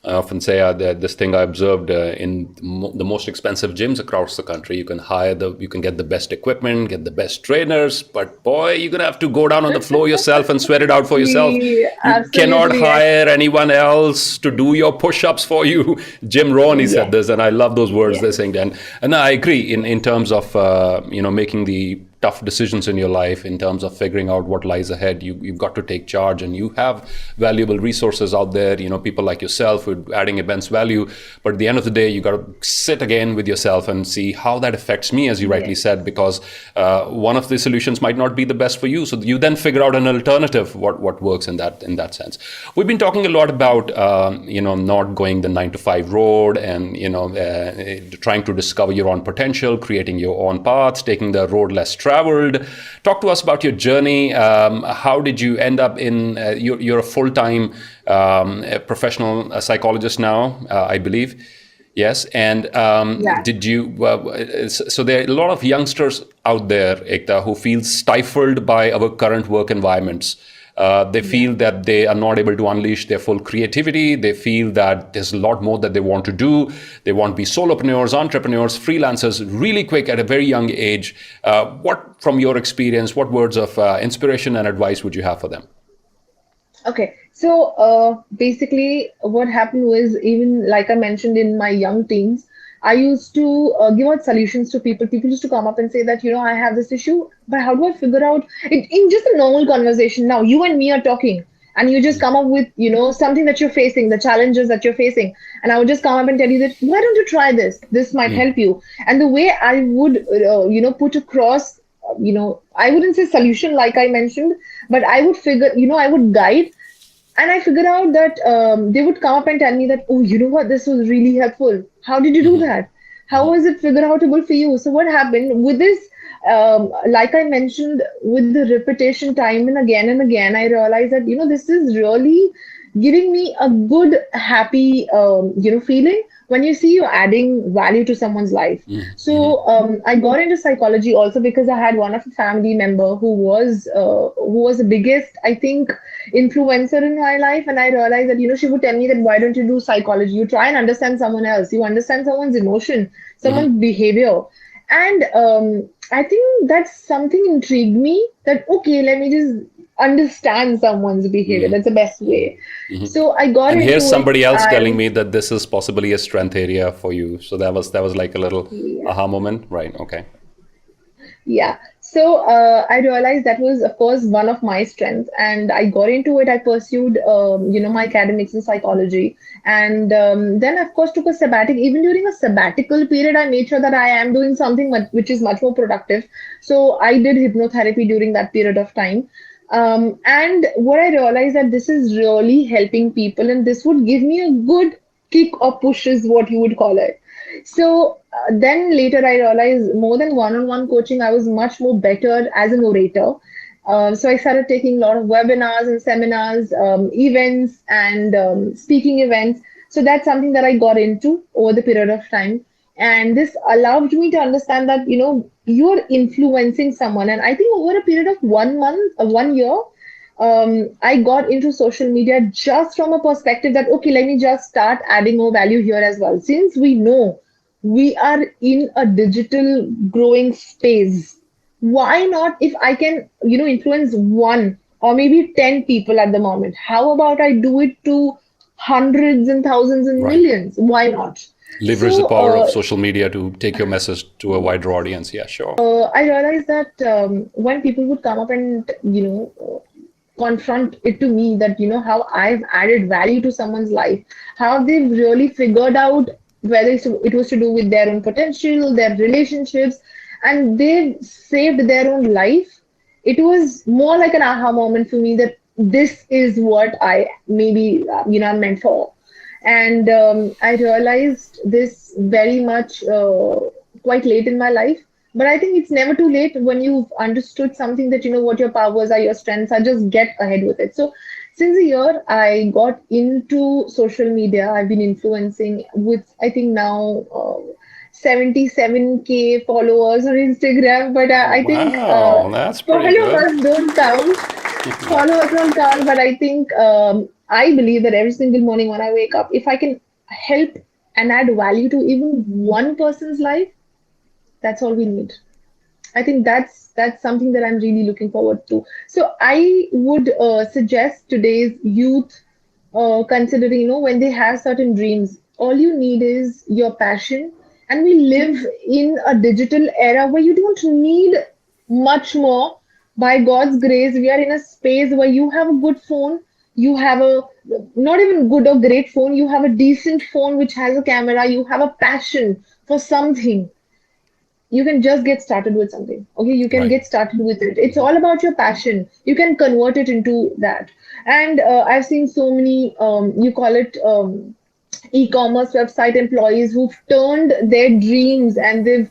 S3: I often say that this thing I observed in the most expensive gyms across the country. You can you can get the best equipment, get the best trainers, but boy, you're gonna have to go down on the floor yourself and sweat it out for yourself. You cannot hire anyone else to do your push-ups for you. Jim Rohn said this, and I love those words they're saying. And I agree in terms of making the tough decisions in your life, in terms of figuring out what lies ahead. You've got to take charge, and you have valuable resources out there, people like yourself who are adding immense value. But at the end of the day, you got to sit again with yourself and see how that affects me, as you rightly said, because one of the solutions might not be the best for you. So you then figure out an alternative, what works in that sense. We've been talking a lot about not going the 9-to-5 road, and trying to discover your own potential, creating your own paths, taking the road less traveled. Talk to us about your journey. How did you end up in? You're a full-time professional psychologist now, I believe. Yes, and did you? So there are a lot of youngsters out there, Ekta, who feel stifled by our current work environments. They feel that they are not able to unleash their full creativity. They feel that there's a lot more that they want to do. They want to be solopreneurs, entrepreneurs, freelancers really quick at a very young age. From your experience, what words of inspiration and advice would you have for them?
S4: Okay, so basically what happened was, even like I mentioned, in my young teens, I used to give out solutions to people. People used to come up and say that, I have this issue, but how do I figure out it in just a normal conversation? Now, you and me are talking, and you just come up with, something that you're facing, the challenges that you're facing. And I would just come up and tell you that, why don't you try this? This might help you. And the way I would, put across I wouldn't say solution like I mentioned, but I would I would guide. And I figured out that they would come up and tell me that, oh, you know what, this was really helpful. How did you do that? How was it figure outable for you? So what happened with this? Like I mentioned, with the repetition time and again, I realized that, this is really giving me a good, happy, feeling when you see you're adding value to someone's life. So I got into psychology also because I had one of a family member who was the biggest, I think, influencer in my life, and I realized that she would tell me that why don't you do psychology? You try and understand someone else, you understand someone's emotion, someone's behavior, and I think that's something intrigued me that okay, let me just understand someone's behavior. That's the best way. So I got
S3: And
S4: into
S3: here's
S4: it.
S3: somebody else telling
S4: And
S3: me that this is possibly a strength area for you. So that was like a little
S4: yeah.
S3: aha moment, right? Okay.
S4: Yeah. So I realized that was, of course, one of my strengths, and I got into it. I pursued, my academics in psychology, and then, of course, took a sabbatic. Even during a sabbatical period, I made sure that I am doing something which is much more productive. So I did hypnotherapy during that period of time. And what I realized that this is really helping people, and this would give me a good kick or push, is what you would call it. So then later I realized more than one-on-one coaching, I was much more better as an orator. So I started taking a lot of webinars and seminars, events and speaking events. So that's something that I got into over the period of time. And this allowed me to understand that, you're influencing someone. And I think over a period of 1 month, 1 year, I got into social media just from a perspective that, okay, let me just start adding more value here as well. Since we know we are in a digital growing space, why not, if I can, influence one or maybe 10 people at the moment? How about I do it to hundreds and thousands and
S3: Right.
S4: millions? Why not?
S3: Leverage the
S4: So
S3: power of social media to take your message to a wider audience. Yeah, sure.
S4: I realized that when people would come up and, confront it to me that, how I've added value to someone's life, how they've really figured out whether it was to do with their own potential, their relationships, and they've saved their own life. It was more like an aha moment for me that this is what I maybe, I'm meant for. And I realized this very much quite late in my life. But I think it's never too late when you've understood something that you know what your powers are, your strengths are, just get ahead with it. So since a year, I got into social media. I've been influencing with, I think now, 77K followers on Instagram. But I think
S3: Wow, that's pretty good.
S4: followers don't count. Followers don't count. But I think I believe that every single morning when I wake up, if I can help and add value to even one person's life, that's all we need. I think that's something that I'm really looking forward to. So I would suggest today's youth, considering, when they have certain dreams, all you need is your passion. And we live in a digital era where you don't need much more. By God's grace, we are in a space where you have a good phone, you have a not even good or great phone, you have a decent phone which has a camera, you have a passion for something. You can just get started with something. Okay, you can
S3: Right.
S4: get started with it. It's all about your passion. You can convert it into that. And I've seen so many, you call it, e-commerce website employees who've turned their dreams, and they've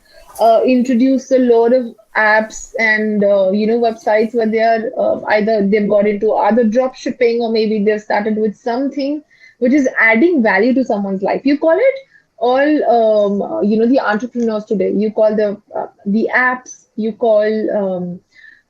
S4: introduced a lot of apps and websites where they are, either they've got into other drop shipping, or maybe they've started with something which is adding value to someone's life. You call it all, the entrepreneurs today. You call the apps, you call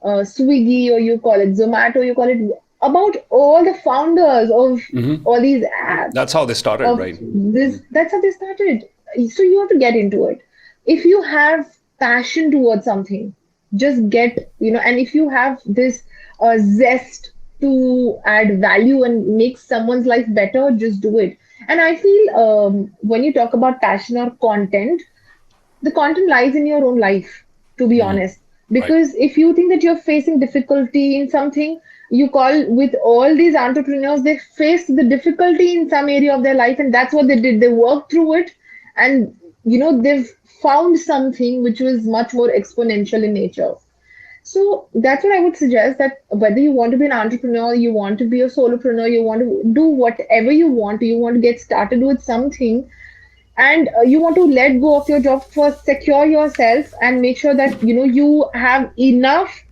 S4: Swiggy, or you call it Zomato, you call it, about all the founders of all these apps,
S3: That's how they started,
S4: of
S3: right?
S4: this. That's how they started. So you have to get into it. If you have passion towards something, just get, and if you have this zest to add value and make someone's life better, just do it. And I feel, when you talk about passion or content, the content lies in your own life, to be honest.
S3: Right.
S4: Because if you think that you're facing difficulty in something, you call with all these entrepreneurs, they faced the difficulty in some area of their life, and that's what they did. They worked through it, and they've found something which was much more exponential in nature. So that's what I would suggest, that whether you want to be an entrepreneur, you want to be a solopreneur, you want to do whatever you want to get started with something, and you want to let go of your job, first secure yourself and make sure that you have enough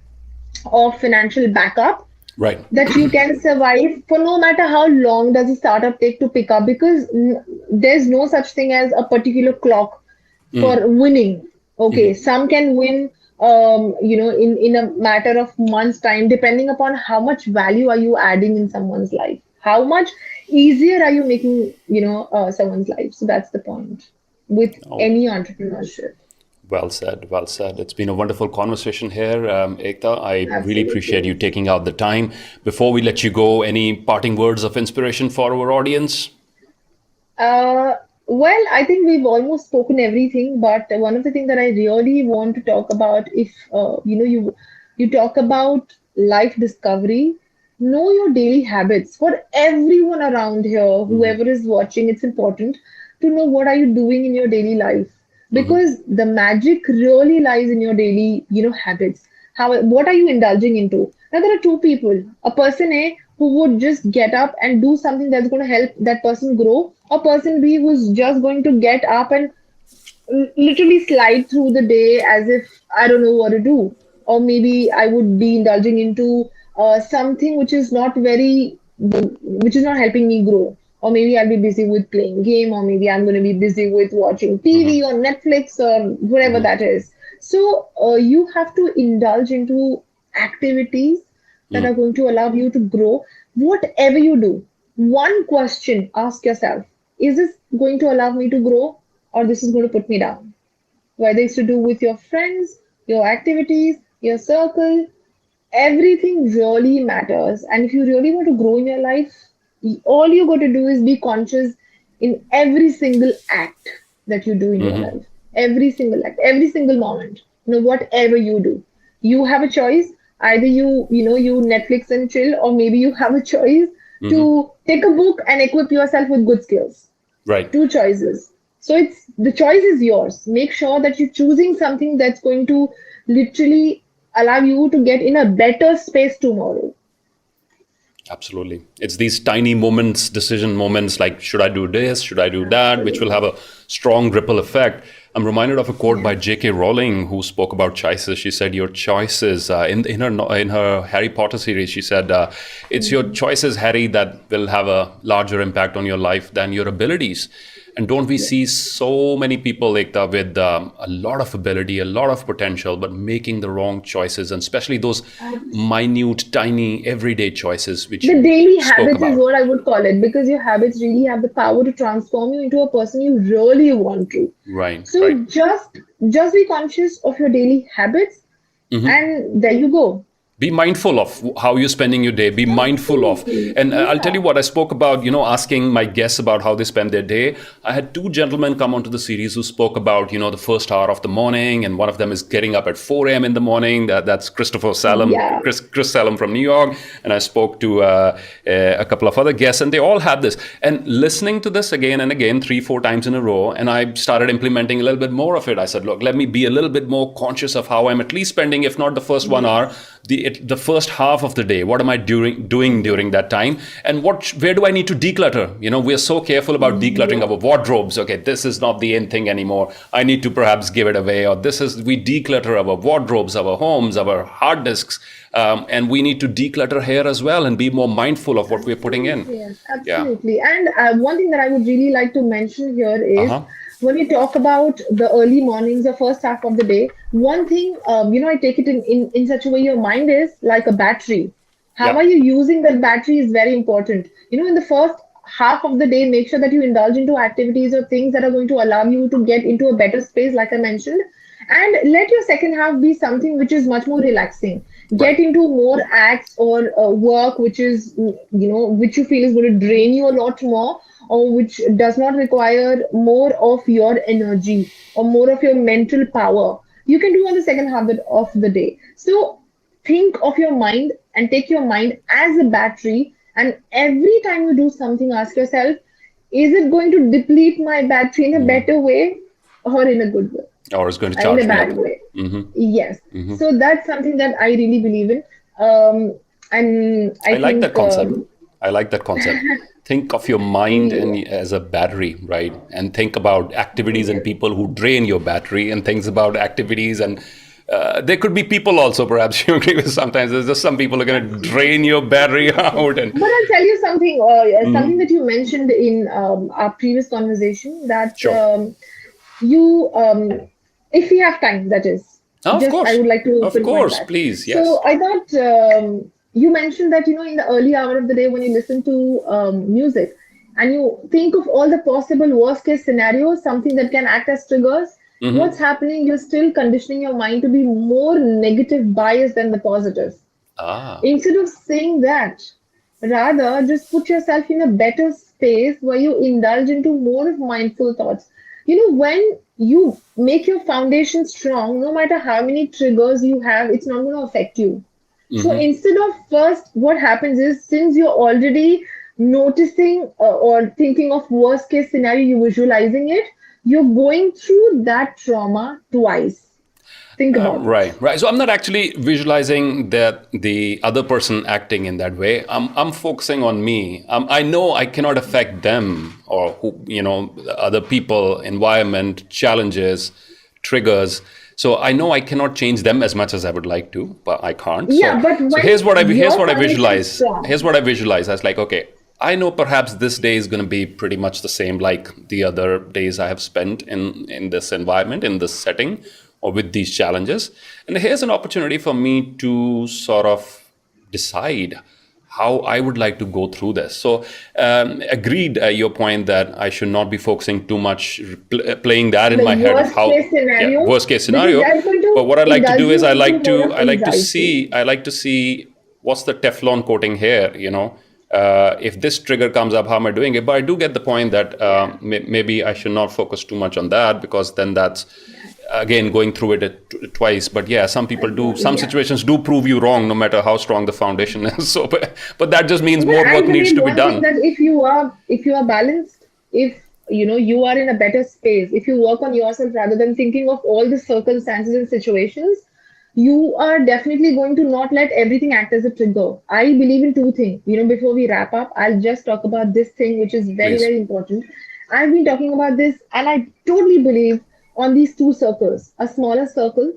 S4: of financial backup
S3: Right.
S4: that you can survive for no matter how long does a startup take to pick up, because there's no such thing as a particular clock for winning. Okay, some can win in a matter of months time, depending upon how much value are you adding in someone's life, how much easier are you making someone's life. So that's the point with any entrepreneurship.
S3: Well said. Well said. It's been a wonderful conversation here, Ekta. I really appreciate
S4: Absolutely.
S3: you taking out the time. Before we let you go, any parting words of inspiration for our audience?
S4: Uh, well, I think we've almost spoken everything, but one of the things that I really want to talk about, if you talk about life discovery, know your daily habits. For everyone around here, whoever is watching, it's important to know what are you doing in your daily life, because the magic really lies in your daily, habits. How, what are you indulging into? Now there are two people: a person A who would just get up and do something that's going to help that person grow, or person B who's just going to get up and literally slide through the day as if I don't know what to do. Or maybe I would be indulging into something which is not helping me grow. Or maybe I'll be busy with playing game, or maybe I'm going to be busy with watching TV or Netflix or whatever that is. So you have to indulge into activities that are going to allow you to grow. Whatever you do, one question, ask yourself: is this going to allow me to grow, or this is going to put me down? Whether it's to do with your friends, your activities, your circle, everything really matters. And if you really want to grow in your life, all you got to do is be conscious in every single act that you do in your life. Every single act, every single moment, whatever you do. You have a choice. Either you Netflix and chill, or maybe you have a choice to take a book and equip yourself with good skills.
S3: Right.
S4: Two choices. So it's the choice is yours. Make sure that you're choosing something that's going to literally allow you to get in a better space tomorrow.
S3: Absolutely. It's these tiny moments, decision moments, like should I do this, should I do that, which will have a strong ripple effect. I'm reminded of a quote by J.K. Rowling, who spoke about choices. She said, "Your choices in her Harry Potter series." She said, "It's your choices, Harry, that will have a larger impact on your life than your abilities." And don't we see so many people like that with a lot of ability, a lot of potential, but making the wrong choices, and especially those minute, tiny, everyday choices which
S4: The
S3: you
S4: daily
S3: spoke
S4: habits is
S3: about.
S4: what I would call it, because your habits really have the power to transform you into a person you really want to.
S3: Right,
S4: So
S3: right.
S4: just be conscious of your daily habits, and there you go.
S3: Be mindful of how you're spending your day. Be mindful of,
S4: Absolutely.
S3: and I'll tell
S4: Yeah.
S3: you what I spoke about, asking my guests about how they spend their day. I had two gentlemen come onto the series who spoke about, the first hour of the morning, and one of them is getting up at 4 a.m. in the morning. That's Christopher Salem,
S4: Yeah.
S3: Chris Salem from New York. And I spoke to a couple of other guests, and they all had this. And listening to this again and again, 3-4 times in a row, and I started implementing a little bit more of it. I said, look, let me be a little bit more conscious of how I'm at least spending, if not the first 1 hour, the first half of the day. What am I doing during that time, and where do I need to declutter? We're so careful about decluttering our wardrobes. Okay, this is not the in thing anymore, I need to perhaps give it away. Or we declutter our wardrobes, our homes, our hard disks, and we need to declutter here as well and be more mindful of what we're putting in.
S4: Yes,
S3: Yeah.
S4: absolutely. And one thing that I would really like to mention here is,
S3: Uh-huh.
S4: when we talk about the early mornings, the first half of the day, one thing, I take it in such a way, your mind is like a battery. How
S3: Yeah.
S4: are you using that battery is very important. In the first half of the day, make sure that you indulge into activities or things that are going to allow you to get into a better space, like I mentioned. And let your second half be something which is much more relaxing.
S3: Right.
S4: Get into more acts or work which is, which you feel is going to drain you a lot more, or which does not require more of your energy or more of your mental power. You can do on the second half of the day. So think of your mind and take your mind as a battery. And every time you do something, ask yourself, is it going to deplete my battery in a better way or in a good way?
S3: Or is going to
S4: in
S3: charge
S4: a
S3: me
S4: bad
S3: up.
S4: way. Yes. So that's something that I really believe in. And
S3: I
S4: I
S3: like
S4: think,
S3: that concept. I like that concept. Think of your mind as a battery, right? And think about activities and people who drain your battery, and things about activities. And there could be people also, perhaps you agree with sometimes. There's just some people who are going to drain your battery out. And
S4: but I'll tell you something, something that you mentioned in our previous conversation, that
S3: sure.
S4: you, if we have time, that is,
S3: Of
S4: just I
S3: course.
S4: would like to
S3: Of
S4: pinpoint
S3: course.
S4: that.
S3: Please.
S4: So
S3: Yes.
S4: I thought you mentioned that, in the early hour of the day when you listen to music and you think of all the possible worst case scenarios, something that can act as triggers, what's happening? You're still conditioning your mind to be more negative biased than the positive.
S3: Ah.
S4: Instead of saying that, rather just put yourself in a better space where you indulge into more of mindful thoughts. When you make your foundation strong, no matter how many triggers you have, it's not going to affect you. So instead of first, what happens is, since you're already noticing or thinking of worst case scenario, you visualizing it, you're going through that trauma twice. Think about it.
S3: Right, right. So I'm not actually visualizing that the other person acting in that way. I'm focusing on me. I know I cannot affect them, or other people, environment, challenges, triggers. So I know I cannot change them as much as I would like to, but I can't.
S4: Yeah, but
S3: So
S4: when
S3: here's
S4: your
S3: what I
S4: foundation is
S3: visualize.
S4: strong,
S3: Here's what I visualize. I was like, okay, I know perhaps this day is going to be pretty much the same like the other days I have spent in this environment, in this setting, or with these challenges. And here's an opportunity for me to sort of decide how I would like to go through this. So, agreed, your point that I should not be focusing too much, playing that in
S4: the
S3: my head of
S4: worst
S3: how,
S4: case scenario,
S3: worst case
S4: because
S3: scenario.
S4: that's going
S3: But
S4: to
S3: what I like to
S4: indulge
S3: do is
S4: you into more of anxiety.
S3: I like to see what's the Teflon coating here. If this trigger comes up, how am I doing it? But I do get the point that maybe I should not focus too much on that, because then that's again going through it twice. But yeah, some people do, some
S4: Yeah.
S3: situations do prove you wrong, no matter how strong the foundation is. So but that just means
S4: But
S3: more
S4: I
S3: work needs
S4: believe
S3: to be
S4: one thing,
S3: done.
S4: that if you are balanced, if you are in a better space, if you work on yourself rather than thinking of all the circumstances and situations, you are definitely going to not let everything act as a trigger. I believe in two things. Before we wrap up, I'll just talk about this thing, which is very,
S3: Please.
S4: very important. I've been talking about this, and I totally believe on these two circles: a smaller circle,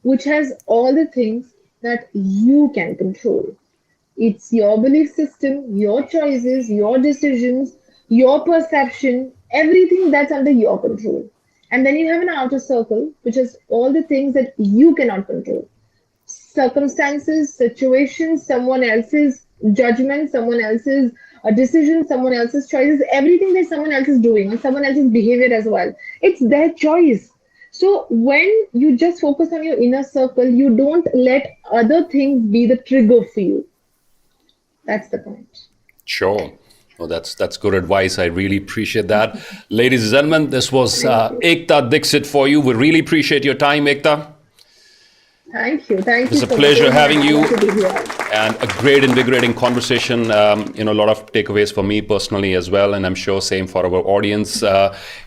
S4: which has all the things that you can control. It's your belief system, your choices, your decisions, your perception, everything that's under your control. And then you have an outer circle, which is all the things that you cannot control: circumstances, situations, someone else's judgment, someone else's decision, someone else's choices, everything that someone else is doing, and someone else's behavior as well. It's their choice. So when you just focus on your inner circle, you don't let other things be the trigger for you. That's the point.
S3: Sure. Well, that's good advice. I really appreciate that. Ladies and gentlemen, this was
S4: Thank you.
S3: Ekta Dixit for you. We really appreciate your time, Ekta.
S4: Thank you. Thank
S3: It's
S4: you
S3: a
S4: so much. It
S3: pleasure
S4: was my
S3: having you,
S4: honor to be here.
S3: and a great invigorating conversation. A lot of takeaways for me personally as well, and I'm sure same for our audience.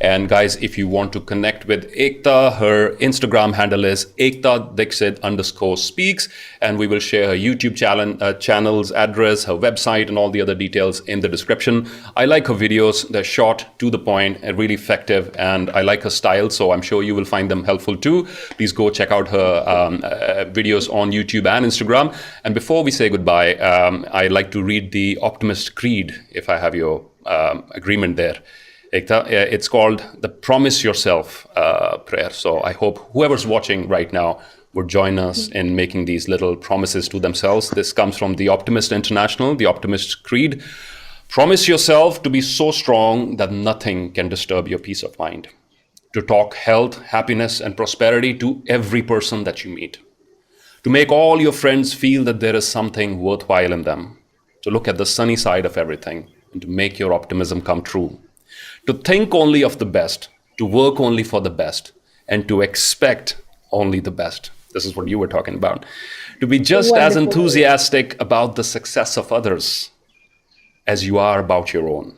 S3: And guys, if you want to connect with Ekta, her Instagram handle is Ekta Dixit _speaks, and we will share her YouTube channel's address, her website, and all the other details in the description. I like her videos; they're short, to the point, and really effective, and I like her style, so I'm sure you will find them helpful too. Please go check out her videos on YouTube and Instagram. And before we say goodbye, I like to read the Optimist Creed, if I have your agreement there. Ekta, it's called the Promise Yourself prayer. So I hope whoever's watching right now would join us in making these little promises to themselves. This comes from the Optimist International, the Optimist Creed. Promise yourself to be so strong that nothing can disturb your peace of mind. To talk health, happiness, and prosperity to every person that you meet. To make all your friends feel that there is something worthwhile in them. To look at the sunny side of everything and to make your optimism come true. To think only of the best, to work only for the best, and to expect only the best. This is what you were talking about. To be just as
S4: Wonderful.
S3: enthusiastic about the success of others as you are about your own.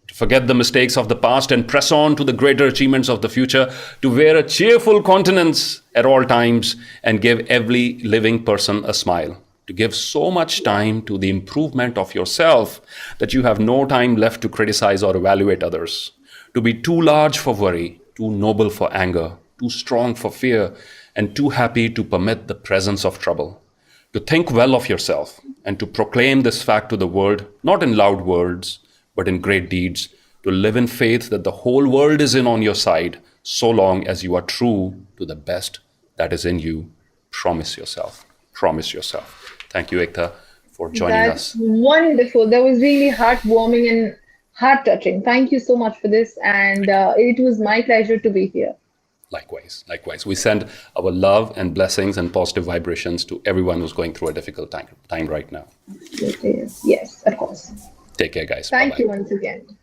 S3: To Forget the mistakes of the past and press on to the greater achievements of the future, to wear a cheerful countenance at all times and give every living person a smile. To give so much time to the improvement of yourself that you have no time left to criticize or evaluate others. To be too large for worry, too noble for anger, too strong for fear, and too happy to permit the presence of trouble. To think well of yourself and to proclaim this fact to the world, not in loud words, but in great deeds. To live in faith that the whole world is in on your side, so long as you are true to the best that is in you. Promise yourself. Promise yourself. Thank you, Ekta, for joining us.
S4: That's wonderful. That was really heartwarming and heart-touching. Thank you so much for this. And it was my pleasure to be here.
S3: Likewise, likewise. We send our love and blessings and positive vibrations to everyone who's going through a difficult time right now.
S4: Yes, of course.
S3: Take care, guys.
S4: Thank
S3: Bye-bye.
S4: you once again.